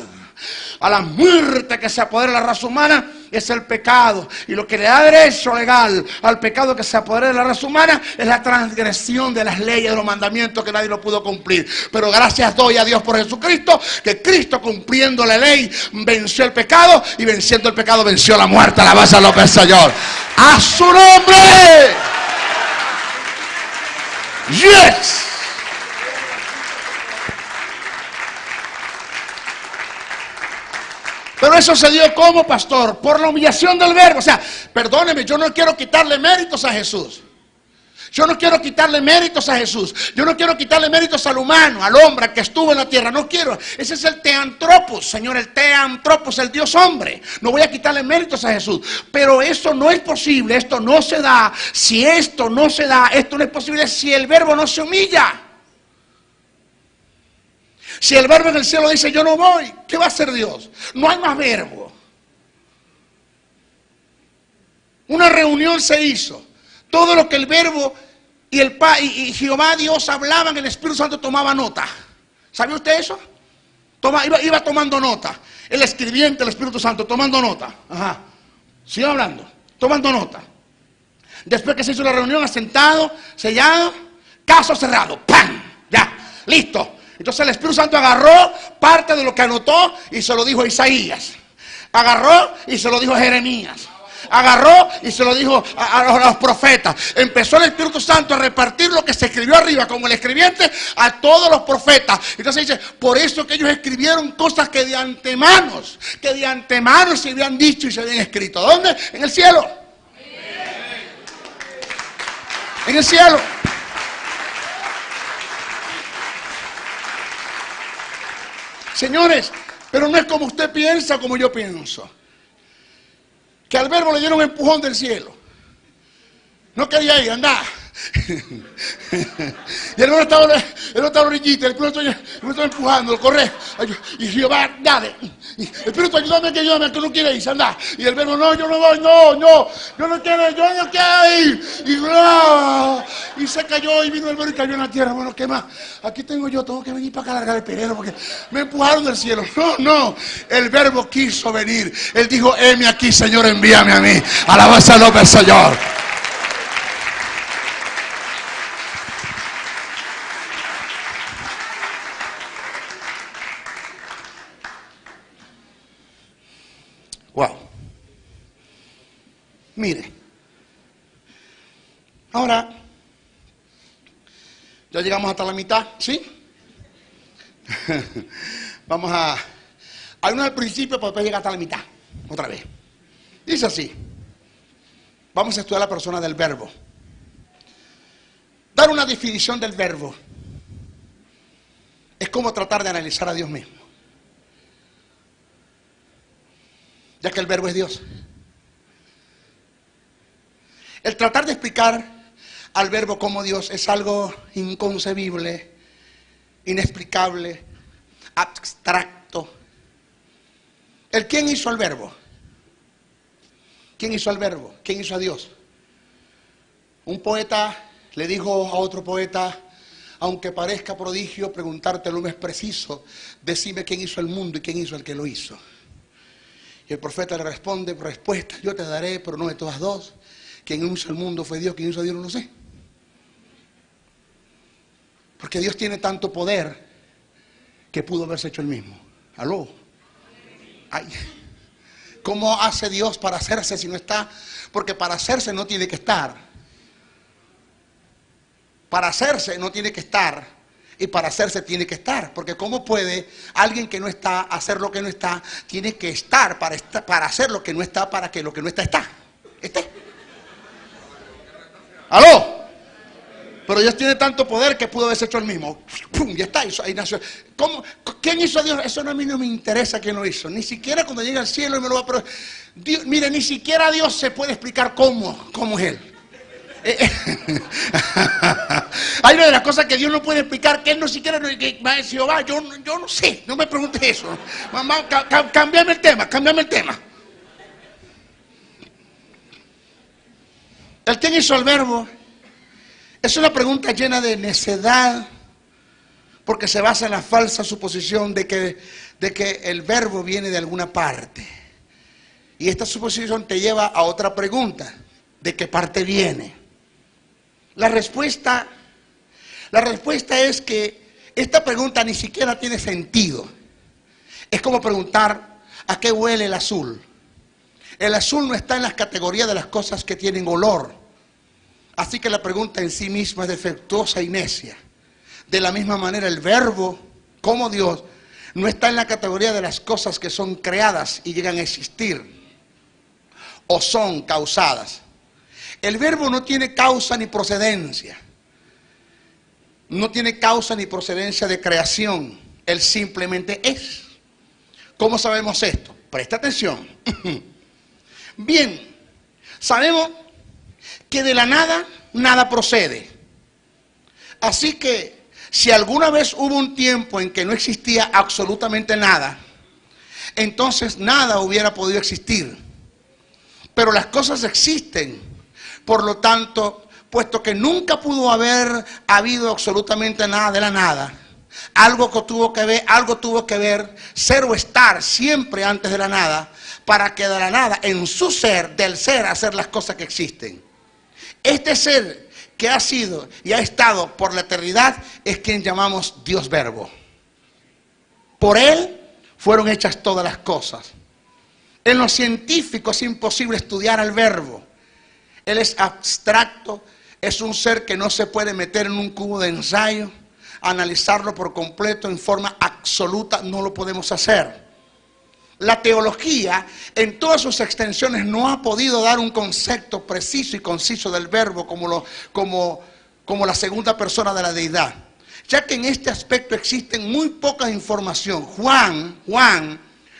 a la muerte que se apodera de la raza humana es el pecado, y lo que le da derecho legal al pecado que se apodera de la raza humana es la transgresión de las leyes, de los mandamientos que nadie lo pudo cumplir. Pero gracias doy a Dios por Jesucristo, que Cristo cumpliendo la ley venció el pecado, y venciendo el pecado venció la muerte. Alabanza a lo que es el Señor. ¡A su nombre! ¡Yes! Pero eso se dio como, pastor, por la humillación del verbo. O sea, perdóneme, yo no quiero quitarle méritos a Jesús. Yo no quiero quitarle méritos a Jesús. Yo no quiero quitarle méritos al humano, al hombre que estuvo en la tierra. No quiero. Ese es el teantropos, Señor, el teantropos, el Dios hombre. No voy a quitarle méritos a Jesús. Pero eso no es posible. Esto no se da. Si esto no se da, esto no es posible si el verbo no se humilla. Si el verbo en el cielo dice yo no voy, ¿qué va a hacer Dios? No hay más verbo. Una reunión se hizo. Todo lo que el Verbo y Jehová Dios hablaban, el Espíritu Santo tomaba nota. ¿Sabía usted eso? Iba tomando nota. El escribiente, el Espíritu Santo, tomando nota. Ajá. Sigo hablando, tomando nota. Después que se hizo la reunión, asentado, sellado, caso cerrado. ¡Pam! Ya, listo. Entonces el Espíritu Santo agarró parte de lo que anotó y se lo dijo a Isaías. Agarró y se lo dijo a Jeremías. Agarró y se lo dijo a los profetas. Empezó el Espíritu Santo a repartir lo que se escribió arriba como el escribiente a todos los profetas. Entonces dice, por eso que ellos escribieron cosas que de antemano se habían dicho y se habían escrito. ¿Dónde? En el cielo. En el cielo. Señores, pero no es como usted piensa, como yo pienso. Que al Verbo le dieron un empujón del cielo. No quería ir, andá. Y el Verbo estaba orillita, el Espíritu estaba empujando, lo corre. Y Jehová, dale. Y el Espíritu, ayúdame que no quiere ir, andá. Y el Verbo, no, yo no voy, no, yo no quiero ir. Y se cayó y vino el Verbo y cayó en la tierra. Bueno, ¿qué más? Aquí tengo que venir para acá a largar el pelero porque me empujaron del cielo. No, el Verbo quiso venir. Él dijo, heme aquí, Señor, envíame a mí. Alabanza al nombre del Señor. Wow. Mire. Ahora, ya llegamos hasta la mitad, ¿sí? Vamos a uno al principio para después llegar hasta la mitad. Otra vez. Dice así. Vamos a estudiar la persona del Verbo. Dar una definición del Verbo es como tratar de analizar a Dios mismo. Ya que el Verbo es Dios. El tratar de explicar al Verbo como Dios es algo inconcebible, inexplicable, abstracto. ¿Quién hizo al Verbo? ¿Quién hizo al Verbo? ¿Quién hizo a Dios? Un poeta le dijo a otro poeta, aunque parezca prodigio preguntártelo no es preciso, decime quién hizo el mundo y quién hizo el que lo hizo. Y el profeta le responde, respuesta yo te daré, pero no de todas dos. Quien hizo el mundo fue Dios, quien hizo a Dios no lo sé. Porque Dios tiene tanto poder que pudo haberse hecho el mismo. ¿Aló? Ay. ¿Cómo hace Dios para hacerse si no está? Porque para hacerse no tiene que estar. Para hacerse no tiene que estar. Y para hacerse tiene que estar. Porque ¿cómo puede alguien que no está hacer lo que no está? Tiene que estar para hacer lo que no está, para que lo que no está esté. ¿Aló? Pero Dios tiene tanto poder que pudo haberse hecho el mismo. ¡Pum! Ya está, ahí nació. ¿Quién hizo a Dios? Eso a mí no me interesa quién lo hizo. Ni siquiera cuando llegue al cielo y me lo va a... Pero Dios, mire, ni siquiera Dios se puede explicar cómo es Él. Hay una de las cosas que Dios no puede explicar, que Él no siquiera Jehová, yo no sé, no me preguntes eso. Mamá, cámbiame el tema. ¿Quién hizo al Verbo? Es una pregunta llena de necedad, porque se basa en la falsa suposición de que el Verbo viene de alguna parte. Y esta suposición te lleva a otra pregunta: ¿de qué parte viene? La respuesta es que esta pregunta ni siquiera tiene sentido. Es como preguntar, ¿a qué huele el azul? El azul no está en las categorías de las cosas que tienen olor. Así que la pregunta en sí misma es defectuosa y necia. De la misma manera, el Verbo, como Dios, no está en la categoría de las cosas que son creadas y llegan a existir o son causadas. El Verbo no tiene causa ni procedencia. No tiene causa ni procedencia de creación. Él simplemente es. ¿Cómo sabemos esto? Presta atención. Bien, sabemos que de la nada procede. Así que si alguna vez hubo un tiempo en que no existía absolutamente nada, entonces nada hubiera podido existir. pero las cosas existen. Por lo tanto, puesto que nunca pudo haber habido absolutamente nada de la nada, algo tuvo que ver, ser o estar siempre antes de la nada, para que de la nada, en su ser, del ser, hacer las cosas que existen. Este ser que ha sido y ha estado por la eternidad es quien llamamos Dios Verbo. Por Él fueron hechas todas las cosas. En lo científico es imposible estudiar al Verbo. Él es abstracto, es un ser que no se puede meter en un cubo de ensayo, analizarlo por completo en forma absoluta, no lo podemos hacer. La teología, en todas sus extensiones, no ha podido dar un concepto preciso y conciso del Verbo como la segunda persona de la deidad, ya que en este aspecto existen muy poca información. Juan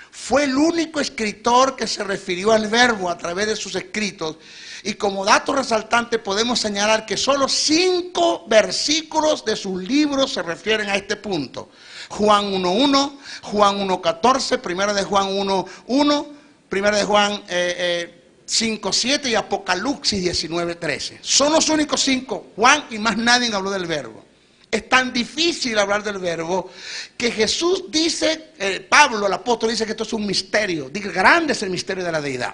fue el único escritor que se refirió al Verbo a través de sus escritos, y como dato resaltante podemos señalar que solo 5 versículos de sus libros se refieren a este punto. Juan 1.1, Juan 1.14, Primera de Juan 1.1, Primera de Juan 5.7 y Apocalipsis 19.13. Son los únicos 5. Juan y más nadie habló del Verbo. Es tan difícil hablar del Verbo que Jesús dice, Pablo el apóstol dice que esto es un misterio. Dice, grande es el misterio de la deidad.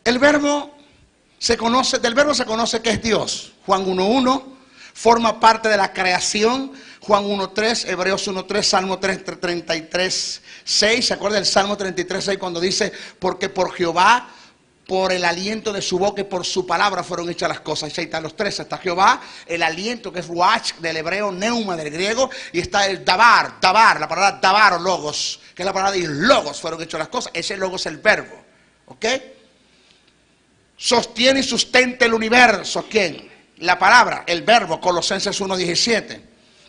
El Verbo del Verbo se conoce que es Dios. Juan 1.1 forma parte de la creación. Juan 1.3, Hebreos 1.3, Salmo 33.6. ¿Se acuerda del Salmo 33.6 cuando dice, porque por Jehová, por el aliento de su boca y por su palabra fueron hechas las cosas? Ahí están los tres. Está Jehová, el aliento que es ruach del hebreo, neuma del griego, y está el dabar, la palabra dabar o logos, que es la palabra de logos, fueron hechas las cosas. Ese logos es el Verbo. ¿Ok? Sostiene y sustenta el universo. ¿Quién? La palabra, el Verbo, Colosenses 1.17.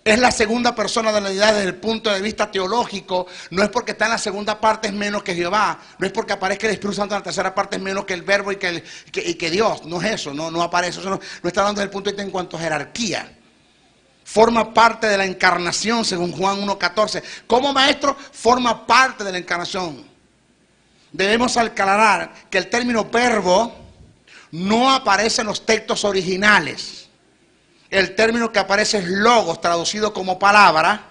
Es la segunda persona de la deidad desde el punto de vista teológico. No es porque está en la segunda parte es menos que Jehová. No es porque aparezca el Espíritu Santo en la tercera parte es menos que el Verbo y que Dios. No es eso, no aparece. Eso no está hablando desde el punto de vista en cuanto a jerarquía. Forma parte de la encarnación según Juan 1.14. Como maestro forma parte de la encarnación. Debemos aclarar que el término verbo no aparece en los textos originales. El término que aparece es logos, traducido como palabra.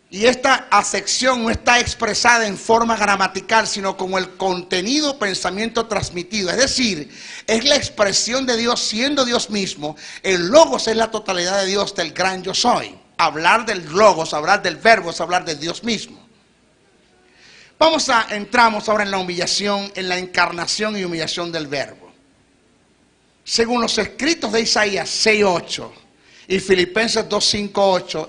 Y esta acepción no está expresada en forma gramatical, sino como el contenido, pensamiento transmitido. Es decir, es la expresión de Dios siendo Dios mismo. El logos es la totalidad de Dios, del gran yo soy. Hablar del logos, hablar del verbo, es hablar de Dios mismo. Entramos ahora en la humillación, en la encarnación y humillación del Verbo. Según los escritos de Isaías 6.8 y Filipenses 2.5.8,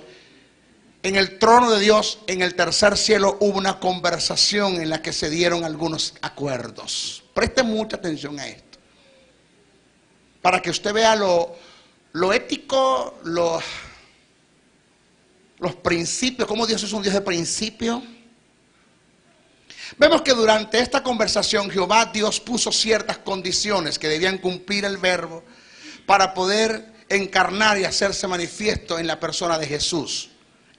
en el trono de Dios, en el tercer cielo, hubo una conversación en la que se dieron algunos acuerdos. Preste mucha atención a esto, para que usted vea lo ético, los principios, cómo Dios es un Dios de principio. Vemos que durante esta conversación Jehová Dios puso ciertas condiciones que debían cumplir el Verbo para poder encarnar y hacerse manifiesto en la persona de Jesús.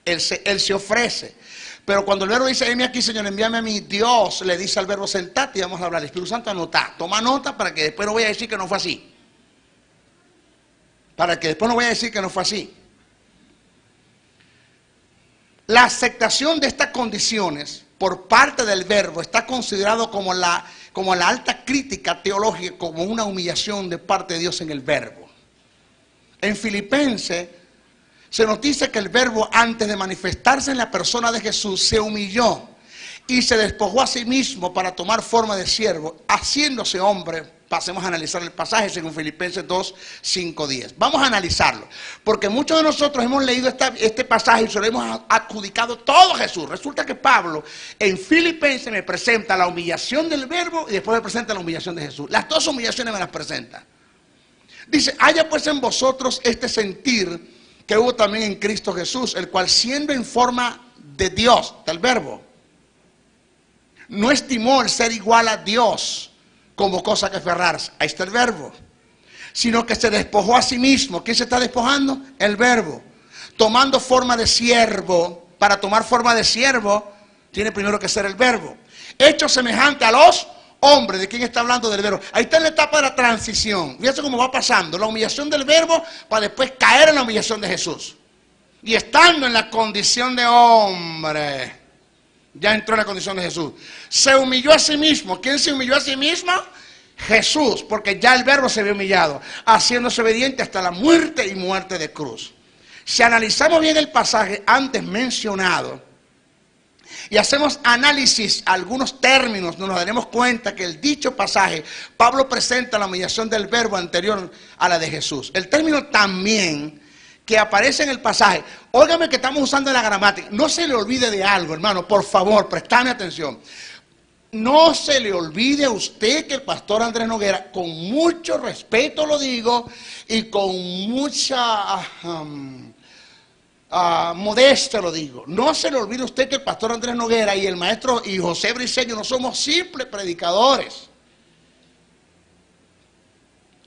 Él se ofrece. Pero cuando el Verbo dice, heme aquí Señor, envíame a mí, Dios le dice al Verbo, sentate y vamos a hablar. El Espíritu Santo anota, toma nota para que después no voy a decir que no fue así. La aceptación de estas condiciones por parte del Verbo está considerado como la alta crítica teológica, como una humillación de parte de Dios en el Verbo. En Filipenses se nos dice que el Verbo, antes de manifestarse en la persona de Jesús, se humilló y se despojó a sí mismo para tomar forma de siervo, haciéndose hombre. Pasemos a analizar el pasaje según Filipenses 2, 5, 10. Vamos a analizarlo, porque muchos de nosotros hemos leído este pasaje y se lo hemos adjudicado todo a Jesús. Resulta que Pablo en Filipenses me presenta la humillación del Verbo y después me presenta la humillación de Jesús. Las dos humillaciones me las presenta. Dice, haya pues en vosotros este sentir que hubo también en Cristo Jesús, el cual siendo en forma de Dios, del Verbo, no estimó el ser igual a Dios como cosa que aferrarse, ahí está el Verbo, sino que se despojó a sí mismo. ¿Quién se está despojando? El Verbo, tomando forma de siervo. Para tomar forma de siervo tiene primero que ser el Verbo. hecho semejante a los hombres. ¿De quién está hablando? Del verbo. Ahí está en la etapa de la transición. Fíjense cómo va pasando. La humillación del verbo para después caer en la humillación de Jesús. Y estando en la condición de hombre, ya entró en la condición de Jesús. Se humilló a sí mismo. ¿Quién se humilló a sí mismo? Jesús, porque ya el verbo se había humillado, haciéndose obediente hasta la muerte y muerte de cruz. Si analizamos bien el pasaje antes mencionado y hacemos análisis a algunos términos, nos daremos cuenta que el dicho pasaje, Pablo presenta la humillación del verbo anterior a la de Jesús. El término también que aparece en el pasaje, óigame que estamos usando la gramática, no se le olvide de algo, hermano, por favor, prestame atención. No se le olvide a usted que el pastor Andrés Noguera, con mucho respeto lo digo, y con mucha modestia lo digo, no se le olvide a usted que el pastor Andrés Noguera y el maestro y José Briceño no somos simples predicadores.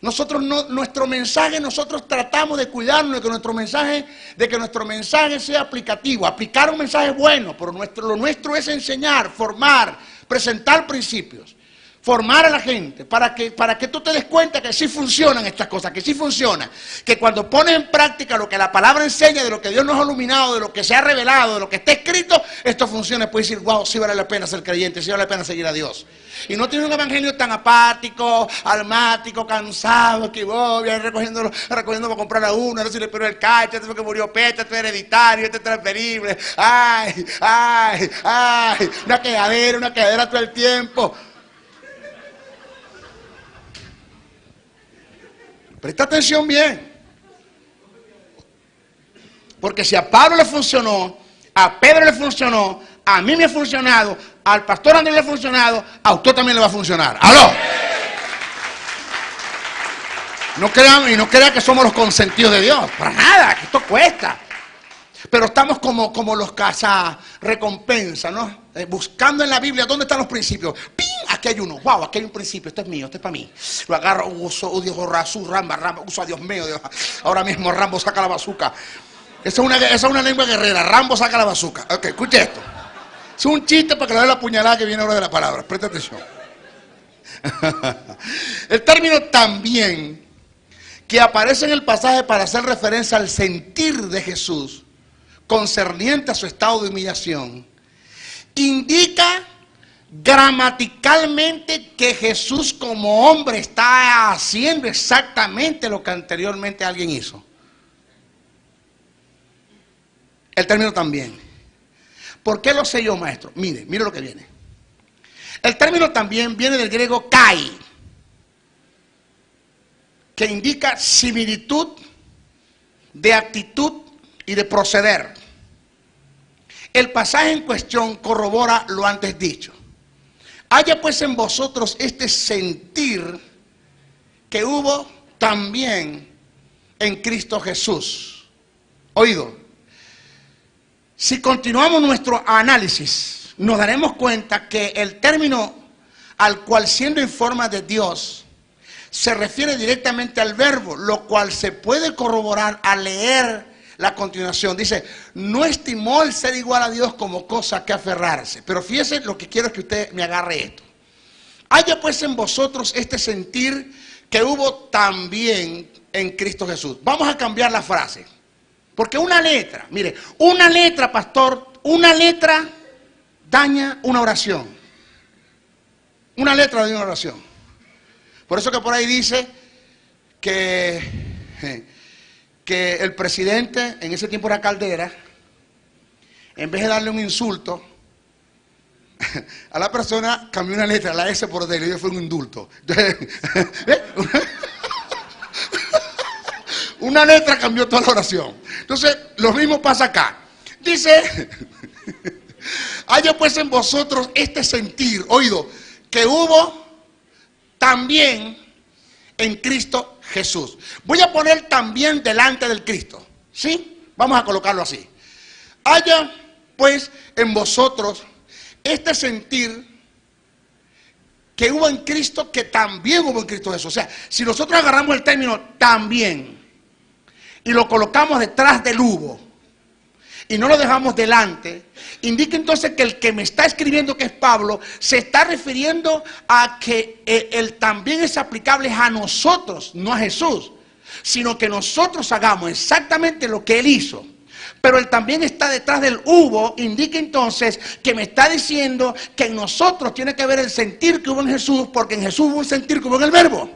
Nosotros nuestro mensaje, nosotros tratamos de cuidarnos de que nuestro mensaje sea aplicativo, aplicar un mensaje bueno, pero lo nuestro es enseñar, formar, presentar principios, formar a la gente para que tú te des cuenta que sí funcionan estas cosas, que sí funciona, que cuando pones en práctica lo que la palabra enseña, de lo que Dios nos ha iluminado, de lo que se ha revelado, de lo que está escrito, esto funciona. Puedes decir, wow, sí vale la pena ser creyente, sí vale la pena seguir a Dios. Y no tiene un evangelio tan apático, almático, cansado, que voy recogiendo para comprar a uno, no se le perdió el cacho, este fue que murió Petra, este es hereditario, este es transferible, ay, una quejadera todo el tiempo. Presta atención bien. Porque si a Pablo le funcionó, a Pedro le funcionó, a mí me ha funcionado, al pastor Andrés le ha funcionado, a usted también le va a funcionar. ¡Aló! No crean que somos los consentidos de Dios. Para nada, que esto cuesta. Pero estamos como los cazarrecompensas, ¿no? Buscando en la Biblia dónde están los principios. ¡Pim! Aquí hay uno. ¡Wow! Aquí hay un principio. Este es mío, este es para mí. Lo agarro, uso, Dios, Rambo, uso a Dios mío. Dios. Ahora mismo Rambo saca la bazooka. Esa es una lengua guerrera. Rambo saca la bazooka. Ok, escuche esto. Es un chiste para que le dé la puñalada que viene ahora de la palabra. Presta atención. El término también, que aparece en el pasaje para hacer referencia al sentir de Jesús concerniente a su estado de humillación, indica gramaticalmente que Jesús como hombre está haciendo exactamente lo que anteriormente alguien hizo. El término también. ¿Por qué lo sé yo, maestro? Mire lo que viene. El término también viene del griego kai, que indica similitud de actitud y de proceder. El pasaje en cuestión corrobora lo antes dicho. Haya pues en vosotros este sentir que hubo también en Cristo Jesús. Oído, si continuamos nuestro análisis, nos daremos cuenta que el término al cual siendo en forma de Dios se refiere directamente al verbo, lo cual se puede corroborar al leer la continuación. Dice, no estimó el ser igual a Dios como cosa que aferrarse. Pero fíjese, lo que quiero es que usted me agarre esto. Haya pues en vosotros este sentir que hubo también en Cristo Jesús. Vamos a cambiar la frase. Porque una letra, mire, una letra, pastor, una letra daña una oración. Una letra daña una oración. Por eso que por ahí dice que el presidente, en ese tiempo era Caldera, en vez de darle un insulto a la persona, cambió una letra, la S por D, y fue un indulto. Entonces, una letra cambió toda la oración. Entonces, lo mismo pasa acá. Dice, haya pues en vosotros este sentir, oído, que hubo también en Cristo Jesús. Voy a poner también delante del Cristo, ¿sí? Vamos a colocarlo así. Haya pues en vosotros este sentir que hubo en Cristo, que también hubo en Cristo Jesús. O sea, si nosotros agarramos el término también y lo colocamos detrás del hubo, y no lo dejamos delante, indica entonces que el que me está escribiendo, que es Pablo, se está refiriendo a que él también es aplicable a nosotros, no a Jesús, sino que nosotros hagamos exactamente lo que él hizo. Pero él también está detrás del hubo, indica entonces que me está diciendo que en nosotros tiene que ver el sentir que hubo en Jesús, porque en Jesús hubo un sentir que hubo en el verbo.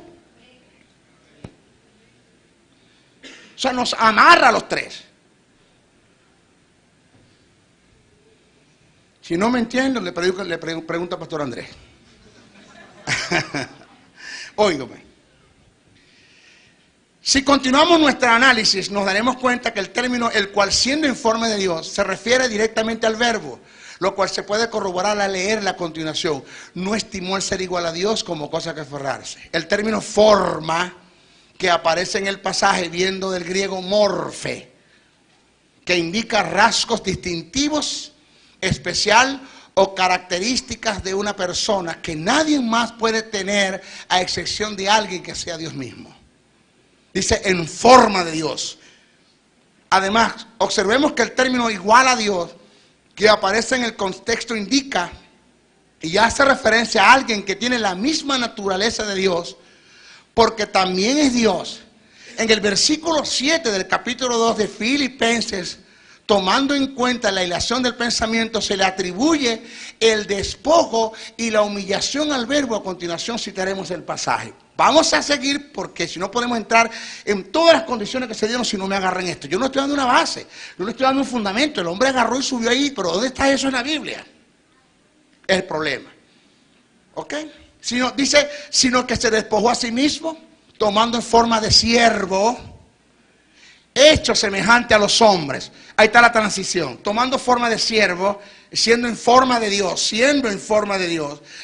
O sea, nos amarra a los tres. Si no me entiendo, le pregunto al pastor Andrés. Óigame. Si continuamos nuestro análisis, nos daremos cuenta que el término el cual siendo informe de Dios se refiere directamente al verbo, lo cual se puede corroborar al leer la continuación. No estimó el ser igual a Dios como cosa que aferrarse. El término forma que aparece en el pasaje viendo del griego morfe, que indica rasgos distintivos, especial o características de una persona que nadie más puede tener a excepción de alguien que sea Dios mismo. Dice en forma de Dios. Además, observemos que el término igual a Dios que aparece en el contexto indica y hace referencia a alguien que tiene la misma naturaleza de Dios, porque también es Dios. En el versículo 7 del capítulo 2 de Filipenses, tomando en cuenta la ilación del pensamiento, se le atribuye el despojo y la humillación al verbo. A continuación citaremos el pasaje. Vamos a seguir porque si no podemos entrar en todas las condiciones que se dieron si no me agarran esto. Yo no estoy dando una base, yo no estoy dando un fundamento. El hombre agarró y subió ahí, pero ¿dónde está eso en la Biblia? Es el problema. ¿Ok? Dice, sino que se despojó a sí mismo, tomando en forma de siervo, hecho semejante a los hombres. Ahí está la transición. Tomando forma de siervo, siendo en forma de Dios,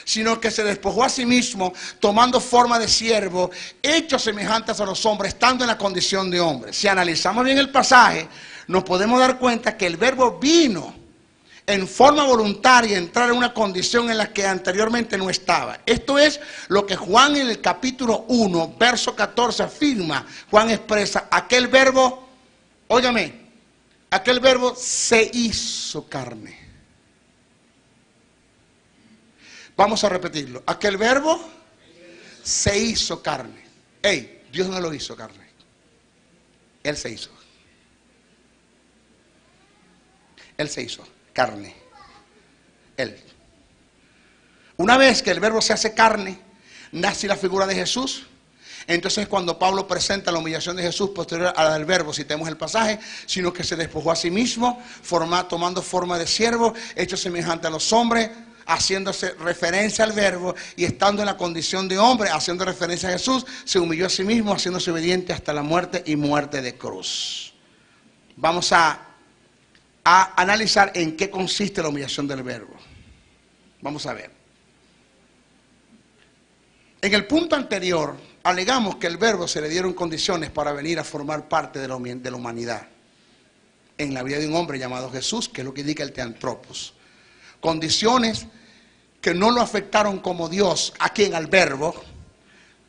sino que se despojó a sí mismo, tomando forma de siervo, hecho semejantes a los hombres, estando en la condición de hombre. Si analizamos bien el pasaje, nos podemos dar cuenta que el verbo vino en forma voluntaria, entrar en una condición en la que anteriormente no estaba. Esto es lo que Juan en el capítulo 1, verso 14 afirma. Juan expresa aquel verbo, óigame, aquel verbo se hizo carne. Vamos a repetirlo. Aquel verbo se hizo carne. Dios no lo hizo carne. Él se hizo. Él se hizo carne. Él. Una vez que el verbo se hace carne, nace la figura de Jesús. Entonces cuando Pablo presenta la humillación de Jesús posterior a la del verbo, citemos el pasaje, sino que se despojó a sí mismo, tomando forma de siervo, hecho semejante a los hombres, haciéndose referencia al verbo y estando en la condición de hombre, haciendo referencia a Jesús, se humilló a sí mismo, haciéndose obediente hasta la muerte y muerte de cruz. Vamos a analizar en qué consiste la humillación del verbo. Vamos a ver. En el punto anterior, alegamos que el verbo se le dieron condiciones para venir a formar parte de la humanidad en la vida de un hombre llamado Jesús, que es lo que indica el teantropos. Condiciones que no lo afectaron como Dios a quien al verbo,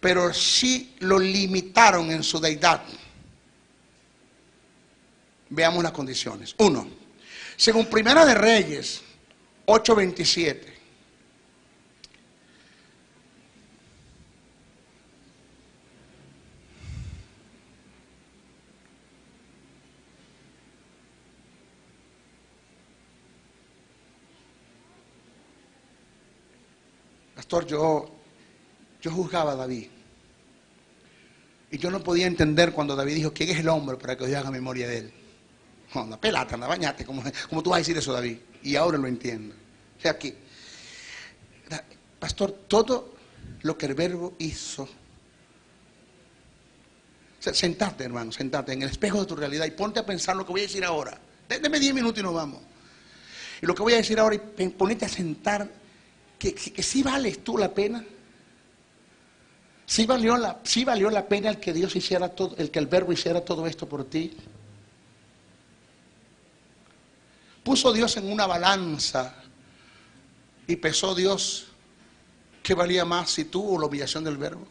pero sí lo limitaron en su deidad. Veamos las condiciones. 1. Según Primera de Reyes 8:27. Pastor, yo juzgaba a David. Y yo no podía entender cuando David dijo, ¿quién es el hombre para que Dios haga memoria de él? Anda, pelate, anda, bañate. ¿Cómo tú vas a decir eso, David? Y ahora lo entiendo. O sea, aquí, pastor, todo lo que el verbo hizo. O sea, sentate, hermano, sentate en el espejo de tu realidad y ponte a pensar lo que voy a decir ahora. Deme 10 minutos y nos vamos. Y lo que voy a decir ahora, y ponete a sentar, que sí vales tú la pena. Sí valió la pena el que Dios hiciera todo, el que el verbo hiciera todo esto por ti. Puso Dios en una balanza y pesó Dios qué valía más, si tú o la humillación del verbo.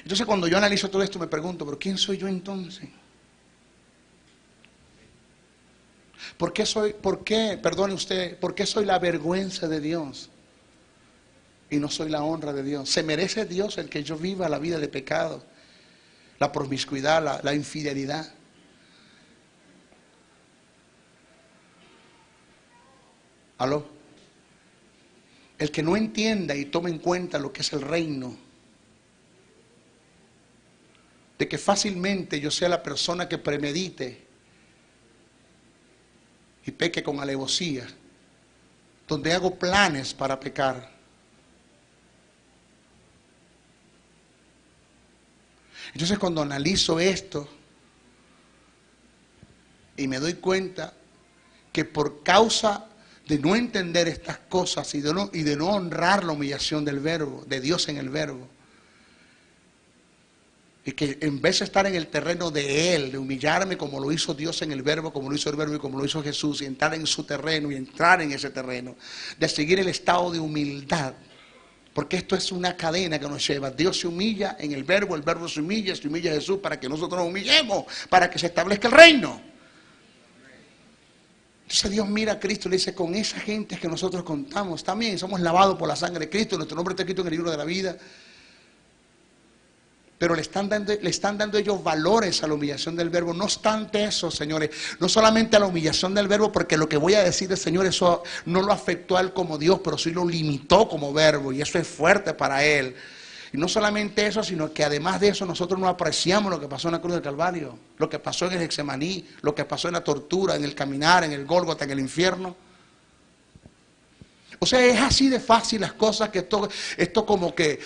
Entonces cuando yo analizo todo esto me pregunto, ¿pero quién soy yo entonces? ¿Por qué, perdone usted, por qué soy la vergüenza de Dios y no soy la honra de Dios? ¿Se merece Dios el que yo viva la vida de pecado, la promiscuidad, la infidelidad? ¿Aló? El que no entienda y tome en cuenta lo que es el reino, de que fácilmente yo sea la persona que premedite y peque con alevosía, donde hago planes para pecar. Entonces cuando analizo esto y me doy cuenta que por causa de no entender estas cosas y de no honrar la humillación del verbo, de Dios en el verbo, y que en vez de estar en el terreno de Él, de humillarme como lo hizo Dios en el verbo, como lo hizo el verbo y como lo hizo Jesús, y entrar en su terreno y entrar en ese terreno, de seguir el estado de humildad, porque esto es una cadena que nos lleva. Dios se humilla en el verbo se humilla Jesús para que nosotros nos humillemos, para que se establezca el reino. Entonces Dios mira a Cristo y le dice, con esa gente que nosotros contamos, también somos lavados por la sangre de Cristo, nuestro nombre está escrito en el libro de la vida. Pero le están dando ellos valores a la humillación del verbo. No obstante eso, señores, no solamente a la humillación del verbo, porque lo que voy a decir del Señor, eso no lo afectó a Él como Dios, pero sí lo limitó como verbo, y eso es fuerte para Él. Y no solamente eso, sino que además de eso nosotros no apreciamos lo que pasó en la cruz del Calvario, lo que pasó en el Getsemaní, lo que pasó en la tortura, en el caminar, en el Gólgota, en el infierno. O sea, es así de fácil las cosas, que esto como que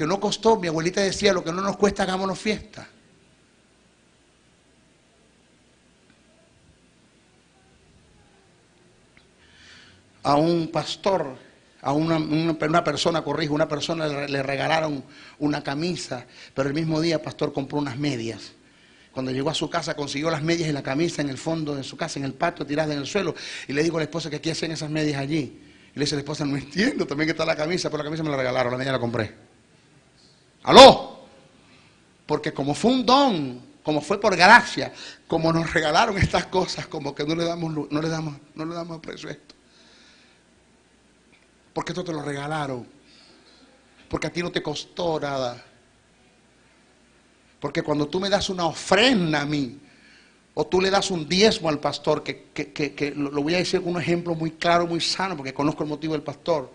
no costó. Mi abuelita decía, lo que no nos cuesta, hagámonos fiesta. A un pastor, a una persona, una persona le regalaron una camisa, pero el mismo día el pastor compró unas medias. Cuando llegó a su casa consiguió las medias y la camisa en el fondo de su casa, en el patio, tiradas en el suelo, y le dijo a la esposa que qué hacen esas medias allí. Y le dice a la esposa, no entiendo, también que está la camisa, pero la camisa me la regalaron, la media la compré. ¡Aló! Porque como fue un don, como fue por gracia, como nos regalaron estas cosas, como que no le damos aprecio a esto. Porque esto te lo regalaron. Porque a ti no te costó nada. Porque cuando tú me das una ofrenda a mí, o tú le das un diezmo al pastor, que lo voy a decir con un ejemplo muy claro, muy sano, porque conozco el motivo del pastor.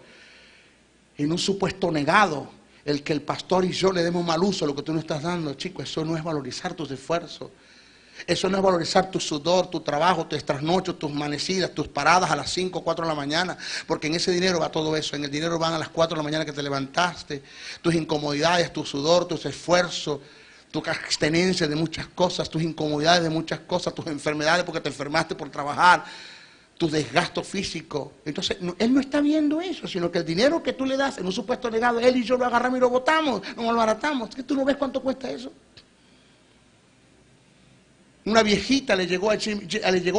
En un supuesto negado, el que el pastor y yo le demos mal uso a lo que tú nos estás dando, chico, eso no es valorizar tus esfuerzos. Eso no es valorizar tu sudor, tu trabajo, tus trasnochos, tus amanecidas, tus paradas a las 5 o 4 de la mañana, porque en ese dinero va todo eso. En el dinero van a las 4 de la mañana que te levantaste, tus incomodidades, tu sudor, tus esfuerzos, tu abstenencia de muchas cosas, tus incomodidades de muchas cosas, tus enfermedades porque te enfermaste por trabajar, tu desgasto físico. Entonces, Él no está viendo eso, sino que el dinero que tú le das en un supuesto legado, Él y yo lo agarramos y lo botamos, nos lo baratamos. ¿Que tú no ves cuánto cuesta eso? Una viejita le llegó a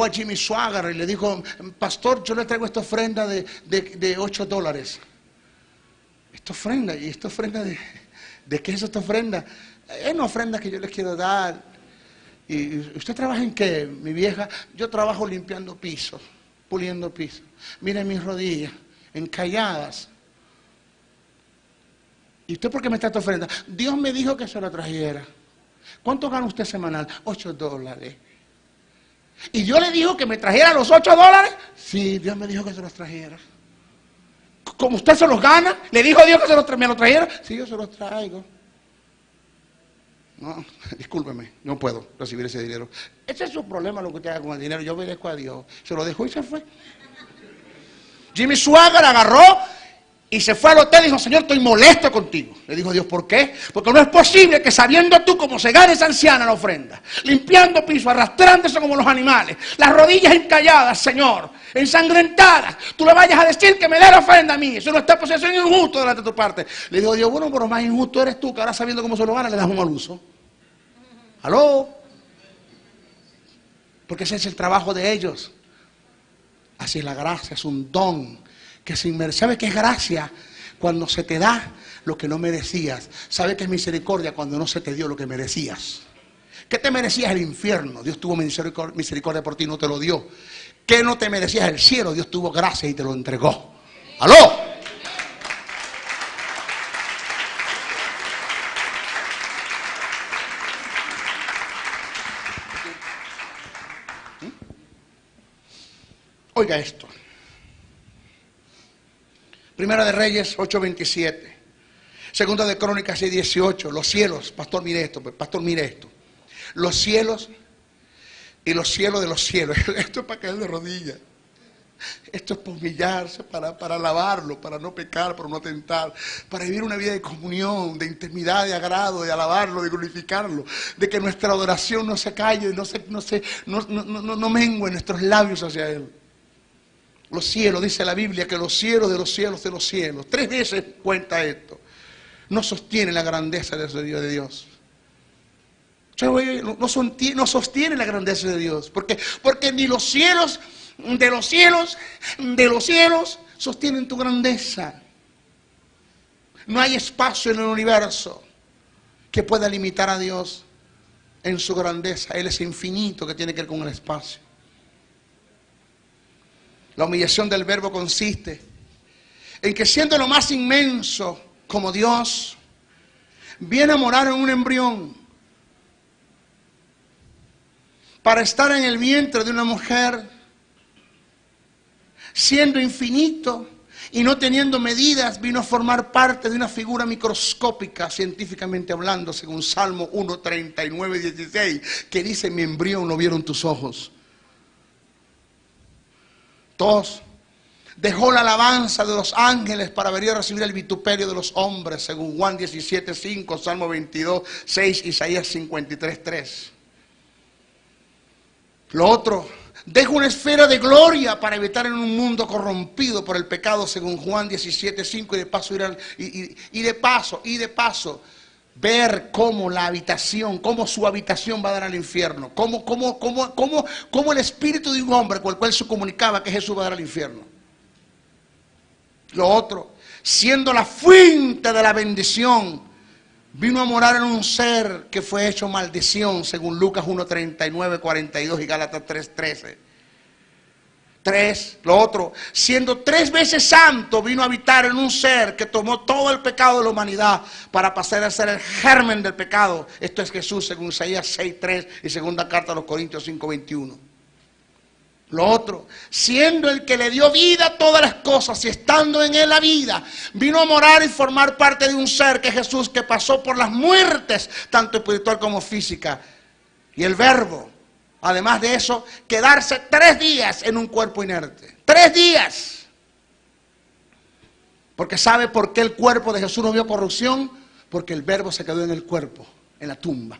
Jimmy Swaggart y le dijo, pastor, yo le traigo esta ofrenda de $8. Esta ofrenda, ¿y esta ofrenda de qué es esta ofrenda? Es una ofrenda que yo les quiero dar. ¿Y usted trabaja en qué, mi vieja? Yo trabajo limpiando pisos, puliendo pisos. Miren mis rodillas, encalladas. ¿Y usted por qué me está esta ofrenda? Dios me dijo que se la trajera. ¿Cuánto gana usted semanal? $8. ¿Y yo le dijo que me trajera los $8? Sí, Dios me dijo que se los trajera. ¿Como usted se los gana? ¿Le dijo Dios que me los trajera? Sí, yo se los traigo. No, discúlpeme, no puedo recibir ese dinero. Ese es su problema, lo que usted haga con el dinero. Yo obedezco a Dios. Se lo dejó y se fue. Jimmy Swaggart agarró y se fue al hotel y dijo, Señor, estoy molesto contigo. Le dijo Dios, ¿por qué? Porque no es posible que sabiendo tú cómo se gana esa anciana la ofrenda, limpiando piso, arrastrándose como los animales, las rodillas encalladas, Señor, ensangrentadas, tú le vayas a decir que me dé la ofrenda a mí. Eso no está posible, eso es injusto delante de tu parte. Le dijo Dios, bueno, pero más injusto eres tú, que ahora sabiendo cómo se lo gana le das un mal uso. ¿Aló? Porque ese es el trabajo de ellos. Así es la gracia, es un don que sin merecer. ¿Sabe qué es gracia? Cuando se te da lo que no merecías. ¿Sabe qué es misericordia? Cuando no se te dio lo que merecías. ¿Qué te merecías? El infierno. Dios tuvo misericordia por ti y no te lo dio. ¿Qué no te merecías? El cielo. Dios tuvo gracia y te lo entregó. ¡Aló! Oiga esto. Primera de Reyes 8:27. Segunda de Crónicas 6:18. Los cielos, pastor, mire esto, Los cielos y los cielos de los cielos. Esto es para caer de rodillas. Esto es para humillarse, para alabarlo, para no pecar, para no tentar, para vivir una vida de comunión, de intimidad, de agrado, de alabarlo, de glorificarlo, de que nuestra adoración no se calle, no mengue en nuestros labios hacia Él. Los cielos, dice la Biblia, que los cielos de los cielos de los cielos, 3 veces cuenta esto, no sostiene la grandeza de Dios. No sostiene la grandeza de Dios, porque ni los cielos de los cielos de los cielos sostienen tu grandeza. No hay espacio en el universo que pueda limitar a Dios en su grandeza. Él es infinito, que tiene que ver con el espacio. La humillación del verbo consiste en que, siendo lo más inmenso como Dios, viene a morar en un embrión para estar en el vientre de una mujer, siendo infinito y no teniendo medidas, vino a formar parte de una figura microscópica, científicamente hablando, según Salmo 1:39-16, que dice: mi embrión no vieron tus ojos. 2. Dejó la alabanza de los ángeles para venir a recibir el vituperio de los hombres, según Juan 17:5, Salmo 22:6, Isaías 53:3. Lo otro, deja una esfera de gloria para habitar en un mundo corrompido por el pecado, según Juan 17:5, y de paso ver cómo su habitación va a dar al infierno, cómo el espíritu de un hombre con el cual se comunicaba que Jesús va a dar al infierno. Lo otro, siendo la fuente de la bendición, vino a morar en un ser que fue hecho maldición, según Lucas 1:39-42 y Gálatas 3:13. 3, lo otro, siendo 3 veces santo, vino a habitar en un ser que tomó todo el pecado de la humanidad para pasar a ser el germen del pecado. Esto es Jesús, según Isaías 6:3 y segunda carta a los Corintios 5:21. Lo otro, siendo el que le dio vida a todas las cosas y estando en él la vida, vino a morar y formar parte de un ser que es Jesús, que pasó por las muertes, tanto espiritual como física. Y el verbo, además de eso, quedarse 3 días en un cuerpo inerte. 3 días. Porque ¿sabe por qué el cuerpo de Jesús no vio corrupción? Porque el verbo se quedó en el cuerpo, en la tumba.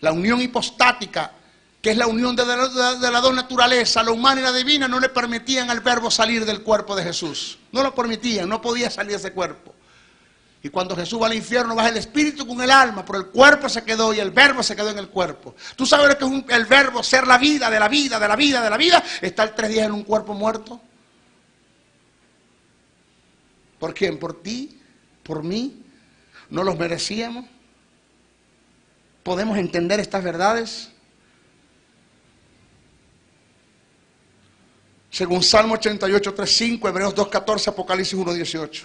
La unión hipostática, que es la unión de las dos naturalezas, la humana y la divina, no le permitían al verbo salir del cuerpo de Jesús. No lo permitían, no podía salir de ese cuerpo. Y cuando Jesús va al infierno, baja el espíritu con el alma, pero el cuerpo se quedó y el verbo se quedó en el cuerpo. ¿Tú sabes lo que es el verbo, ser la vida, de la vida, de la vida, de la vida? Estar 3 días en un cuerpo muerto. ¿Por quién? ¿Por ti? ¿Por mí? ¿No los merecíamos? ¿Podemos entender estas verdades? Según Salmo 88:3-5, Hebreos 2:14, Apocalipsis 1:18.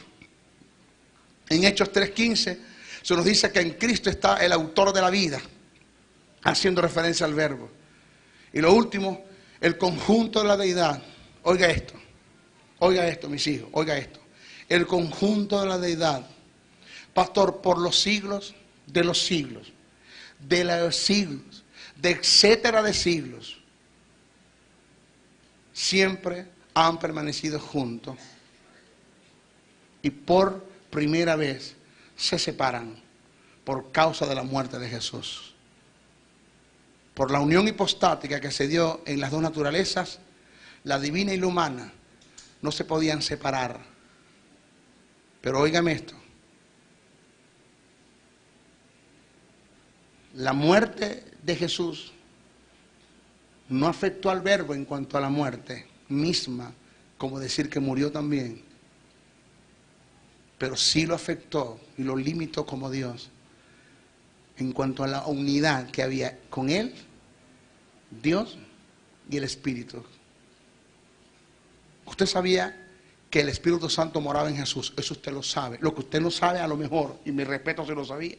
En Hechos 3:15 se nos dice que en Cristo está el autor de la vida, haciendo referencia al verbo. Y lo último, el conjunto de la deidad. Oiga esto, mis hijos, oiga esto. El conjunto de la deidad, pastor, por los siglos de los siglos, de los siglos, de etcétera de siglos, siempre han permanecido juntos. Y por primera vez se separan por causa de la muerte de Jesús. Por la unión hipostática que se dio en las dos naturalezas, la divina y la humana, no se podían separar. Pero óigame esto: la muerte de Jesús no afectó al verbo en cuanto a la muerte misma, como decir que murió también. pero sí lo afectó y lo limitó como Dios en cuanto a la unidad que había con Él, Dios y el Espíritu. Usted sabía que el Espíritu Santo moraba en Jesús. Eso usted lo sabe. Lo que usted no sabe, a lo mejor, y mi respeto, se lo sabía.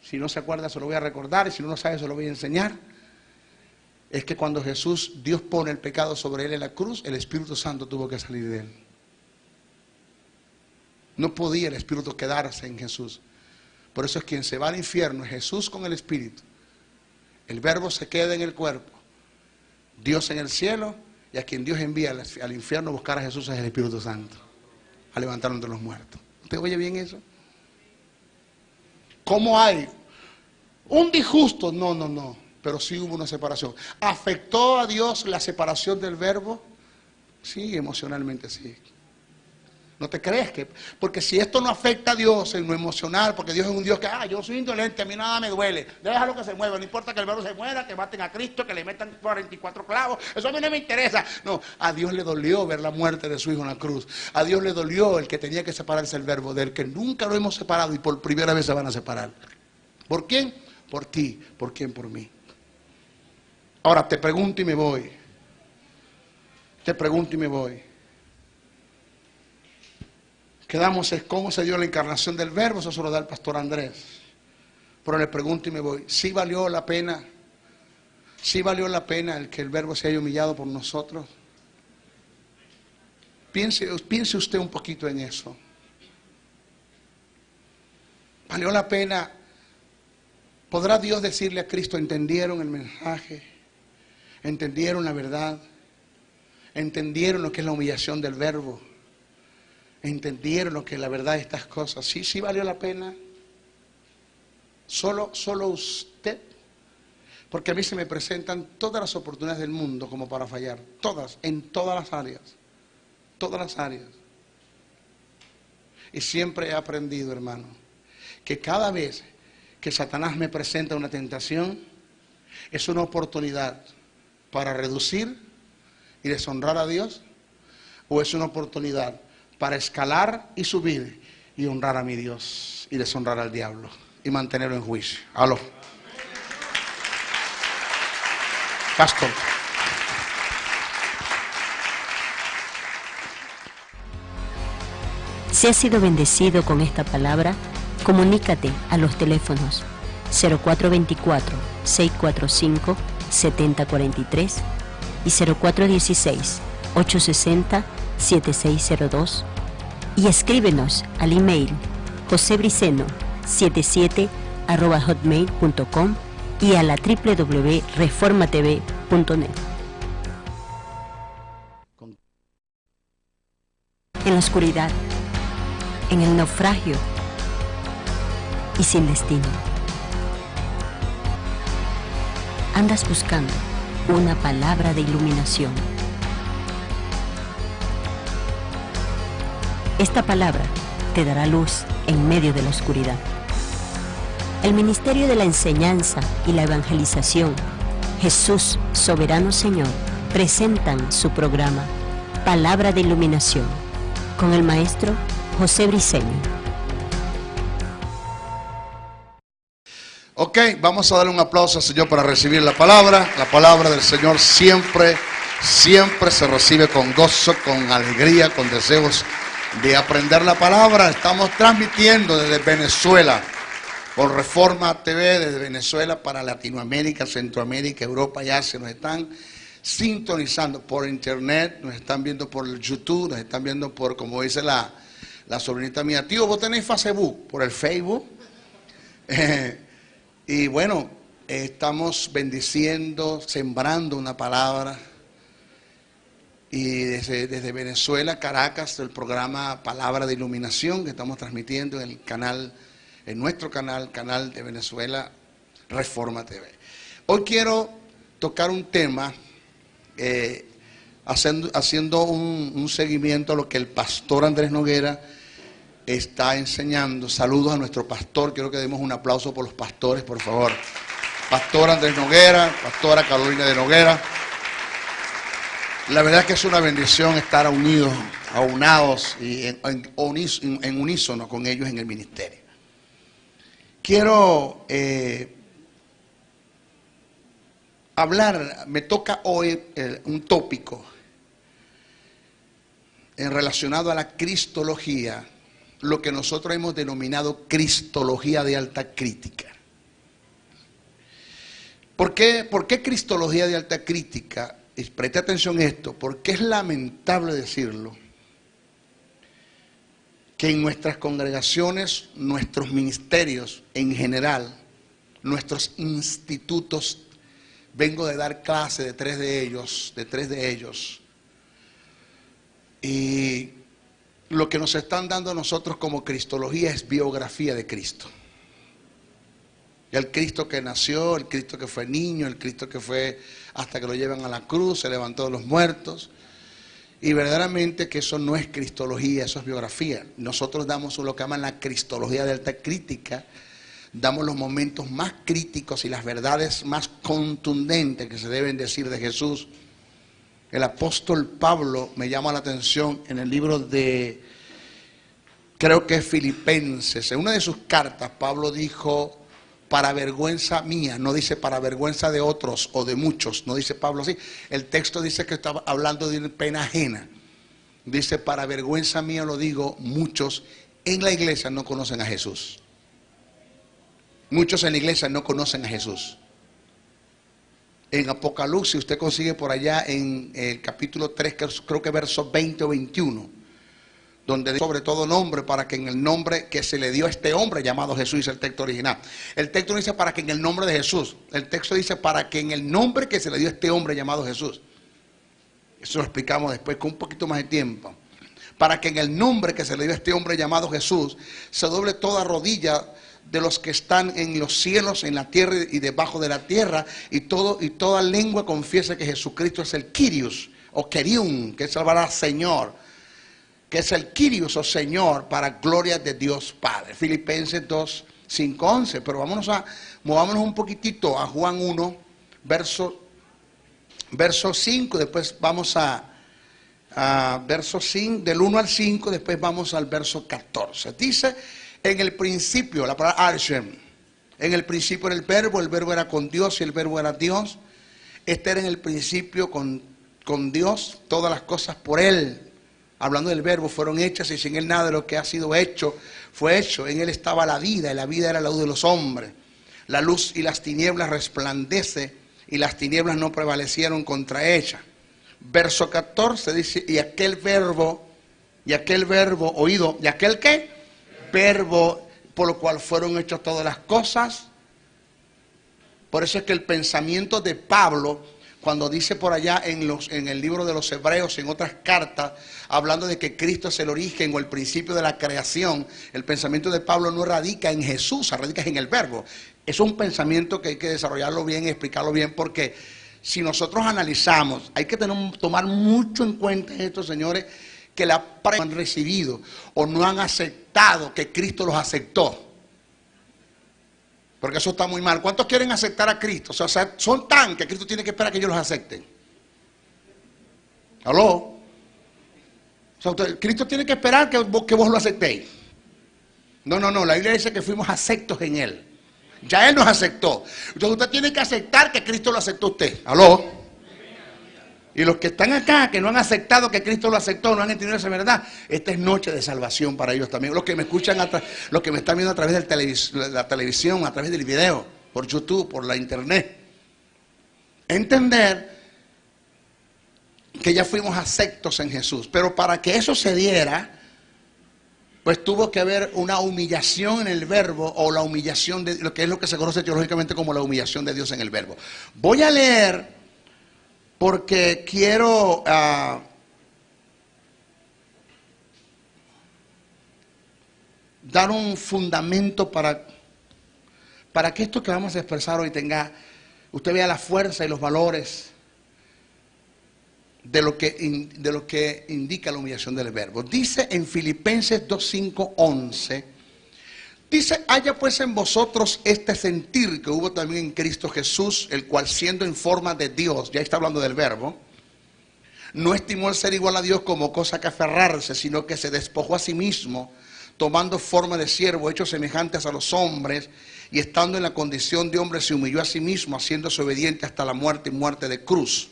Si no se acuerda, se lo voy a recordar, y si no lo sabe, se lo voy a enseñar. Es que cuando Dios pone el pecado sobre Él en la cruz, el Espíritu Santo tuvo que salir de Él. No podía el Espíritu quedarse en Jesús. Por eso es quien se va al infierno, es Jesús con el Espíritu. El Verbo se queda en el cuerpo, Dios en el cielo, y a quien Dios envía al infierno a buscar a Jesús es el Espíritu Santo, a levantarlo entre los muertos. ¿Usted oye bien eso? ¿Cómo hay un disgusto? No, pero sí hubo una separación. ¿Afectó a Dios la separación del Verbo? Sí, emocionalmente sí. ¿No te crees que? Porque si esto no afecta a Dios en lo emocional, porque Dios es un Dios que, yo soy indolente, a mí nada me duele, déjalo que se mueva, no importa que el Verbo se muera, que maten a Cristo, que le metan 44 clavos, eso a mí no me interesa. No, a Dios le dolió ver la muerte de su Hijo en la cruz. A Dios le dolió el que tenía que separarse el Verbo del que nunca lo hemos separado y por primera vez se van a separar. ¿Por quién? Por ti. ¿Por quién? Por mí. Ahora te pregunto y me voy. Te pregunto y me voy. Quedamos es cómo se dio la encarnación del Verbo, eso se lo da el pastor Andrés. Pero le pregunto y me voy, ¿sí valió la pena? ¿Sí valió la pena el que el Verbo se haya humillado por nosotros? Piense usted un poquito en eso. ¿Valió la pena? ¿Podrá Dios decirle a Cristo, entendieron el mensaje? ¿Entendieron la verdad? ¿Entendieron lo que es la humillación del Verbo? ¿Entendieron lo que es la verdad de estas cosas? Sí valió la pena. Solo usted. Porque a mí se me presentan todas las oportunidades del mundo como para fallar. Todas, en todas las áreas. Todas las áreas. Y siempre he aprendido, hermano, que cada vez que Satanás me presenta una tentación, es una oportunidad para reducir y deshonrar a Dios, o es una oportunidad para escalar y subir y honrar a mi Dios y deshonrar al diablo y mantenerlo en juicio. Aló. Pastor. Si has sido bendecido con esta palabra, comunícate a los teléfonos 0424-645-7043 y 0416-860-7602 y escríbenos al email josebriceno77@hotmail.com y a la www.reformatv.net. En la oscuridad, en el naufragio y sin destino, andas buscando una palabra de iluminación. Esta palabra te dará luz en medio de la oscuridad. El Ministerio de la Enseñanza y la Evangelización, Jesús Soberano Señor, presentan su programa Palabra de Iluminación con el maestro José Briceño. Ok, vamos a darle un aplauso al Señor para recibir la palabra. La palabra del Señor siempre se recibe con gozo, con alegría, con deseos de aprender la palabra. Estamos transmitiendo desde Venezuela por Reforma TV, desde Venezuela para Latinoamérica, Centroamérica, Europa y Asia. Nos están sintonizando por internet, nos están viendo por el YouTube, nos están viendo por, como dice la sobrinita mía, tío, ¿vos tenés Facebook? Por el Facebook. Y bueno, estamos bendiciendo, sembrando una palabra. Y desde Venezuela, Caracas, el programa Palabra de Iluminación, que estamos transmitiendo en el canal, en nuestro canal de Venezuela, Reforma TV. Hoy quiero tocar un tema, haciendo un seguimiento a lo que el pastor Andrés Noguera está enseñando. Saludos a nuestro pastor, quiero que demos un aplauso por los pastores, por favor. Pastor Andrés Noguera, pastora Carolina de Noguera. La verdad es que es una bendición estar unidos aunados y en unísono con ellos en el ministerio. Quiero hablar, me toca hoy un tópico en relacionado a la cristología, lo que nosotros hemos denominado cristología de alta crítica. ¿Por qué cristología de alta crítica? Y preste atención a esto, porque es lamentable decirlo, que en nuestras congregaciones, nuestros ministerios en general, nuestros institutos, vengo de dar clase de tres de ellos, y lo que nos están dando a nosotros como cristología es biografía de Cristo. El Cristo que nació, el Cristo que fue niño, el Cristo que fue hasta que lo llevan a la cruz, se levantó de los muertos. Y verdaderamente que eso no es cristología, eso es biografía. Nosotros damos lo que llaman la cristología de alta crítica, damos los momentos más críticos y las verdades más contundentes que se deben decir de Jesús. El apóstol Pablo me llama la atención en el libro de, creo que es Filipenses, en una de sus cartas Pablo dijo, para vergüenza mía, no dice para vergüenza de otros o de muchos, no dice Pablo así. El texto dice que está hablando de una pena ajena. Dice, para vergüenza mía lo digo, muchos en la iglesia no conocen a Jesús. Muchos en la iglesia no conocen a Jesús. En Apocalipsis, usted consigue por allá en el capítulo 3, creo que versos 20 o 21, donde dice sobre todo nombre, para que en el nombre que se le dio a este hombre llamado Jesús, dice el texto original. El texto no dice para que en el nombre de Jesús, el texto dice para que en el nombre que se le dio a este hombre llamado Jesús. Eso lo explicamos después con un poquito más de tiempo. Para que en el nombre que se le dio a este hombre llamado Jesús, se doble toda rodilla de los que están en los cielos, en la tierra y debajo de la tierra, y toda lengua confiese que Jesucristo es el Kyrios, o Kerium, que es la palabra Señor, que es el Kyrios o Señor, para gloria de Dios Padre. Filipenses 2, 5, 11. Pero movámonos un poquitito a Juan 1, verso 5, después vamos a verso 5, del 1 al 5, después vamos al verso 14. Dice, en el principio, la palabra Arshem, en el principio era el verbo era con Dios y el verbo era Dios. Este era en el principio con Dios, todas las cosas por Él. Hablando del verbo, fueron hechas y sin Él nada de lo que ha sido hecho fue hecho. En Él estaba la vida y la vida era la luz de los hombres. La luz y las tinieblas resplandece y las tinieblas no prevalecieron contra ella. Verso 14 dice, y aquel verbo oído, ¿y aquel qué? Verbo por lo cual fueron hechas todas las cosas. Por eso es que el pensamiento de Pablo, cuando dice por allá en el libro de los Hebreos, en otras cartas, hablando de que Cristo es el origen o el principio de la creación, el pensamiento de Pablo no radica en Jesús, radica en el verbo. Es un pensamiento que hay que desarrollarlo bien y explicarlo bien, porque si nosotros analizamos, hay que tomar mucho en cuenta esto, señores, que la prueba han recibido o no han aceptado que Cristo los aceptó. Porque eso está muy mal. ¿Cuántos quieren aceptar a Cristo? O sea, son tan que Cristo tiene que esperar que ellos los acepten. ¿Aló? O sea, Cristo tiene que esperar que vos lo aceptéis. No, la Biblia dice que fuimos aceptos en Él. Ya Él nos aceptó. Entonces usted tiene que aceptar que Cristo lo aceptó a usted. ¿Aló? Y los que están acá, que no han aceptado que Cristo lo aceptó, no han entendido esa verdad, esta es noche de salvación para ellos también. Los que me escuchan, los que me están viendo a través de la televisión, a través del video, por YouTube, por la internet. Entender que ya fuimos aceptos en Jesús. Pero para que eso se diera, pues tuvo que haber una humillación en el verbo, o la humillación de lo que es lo que se conoce teológicamente como la humillación de Dios en el verbo. Voy a leer, porque quiero dar un fundamento para que esto que vamos a expresar hoy usted vea la fuerza y los valores de lo que indica la humillación del verbo. Dice en Filipenses 2, 5, 11, dice, haya pues en vosotros este sentir que hubo también en Cristo Jesús, el cual siendo en forma de Dios, ya está hablando del verbo, no estimó el ser igual a Dios como cosa que aferrarse, sino que se despojó a sí mismo, tomando forma de siervo, hecho semejantes a los hombres, y estando en la condición de hombre se humilló a sí mismo, haciéndose obediente hasta la muerte y muerte de cruz.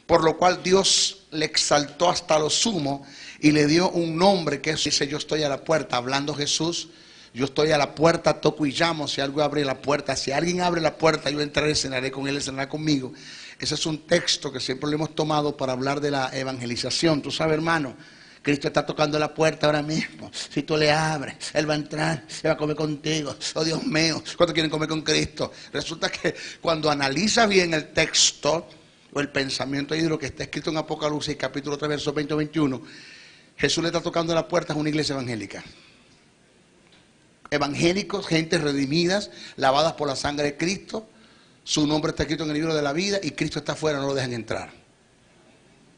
Por lo cual Dios le exaltó hasta lo sumo y le dio un nombre que dice: yo estoy a la puerta, hablando Jesús. Yo estoy a la puerta, toco y llamo. Si algo abre la puerta, si alguien abre la puerta, yo entraré, cenaré con él, él cenará conmigo. Ese es un texto que siempre lo hemos tomado para hablar de la evangelización. Tú sabes, hermano, Cristo está tocando la puerta ahora mismo. Si tú le abres, Él va a entrar, Él va a comer contigo. Oh, Dios mío, ¿cuántos quieren comer con Cristo? Resulta que cuando analizas bien el texto o el pensamiento de lo que está escrito en Apocalipsis, capítulo 3, versos 20 y 21, Jesús le está tocando la puerta a una iglesia evangélica. Evangélicos, gentes redimidas, lavadas por la sangre de Cristo. Su nombre está escrito en el libro de la vida y Cristo está afuera, no lo dejan entrar.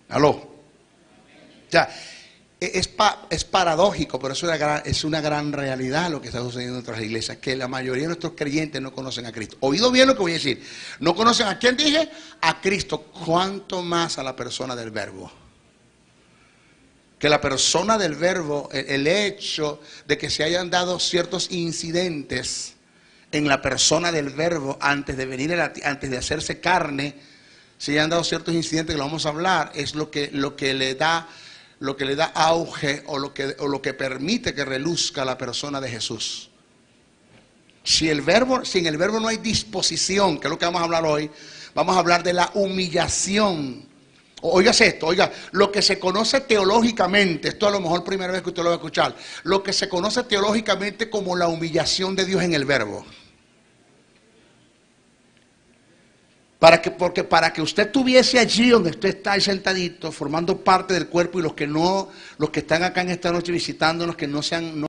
¿Aló? O sea, es paradójico, pero es una gran realidad lo que está sucediendo en nuestras iglesias, que la mayoría de nuestros creyentes no conocen a Cristo. Oído bien lo que voy a decir. No conocen a quién dije, a Cristo. ¿Cuánto más a la persona del Verbo? Que la persona del Verbo, el hecho de que se hayan dado ciertos incidentes en la persona del Verbo antes de venir, antes de hacerse carne, se hayan dado ciertos incidentes que lo vamos a hablar, es lo que le da auge o lo que permite que reluzca la persona de Jesús. Si en el Verbo no hay disposición, que es lo que vamos a hablar hoy, vamos a hablar de la humillación. Óigase esto, oiga, lo que se conoce teológicamente, esto a lo mejor primera vez que usted lo va a escuchar, lo que se conoce teológicamente como la humillación de Dios en el Verbo. Porque para que usted estuviese allí donde usted está ahí sentadito, formando parte del cuerpo, y los que están acá en esta noche visitándonos, que no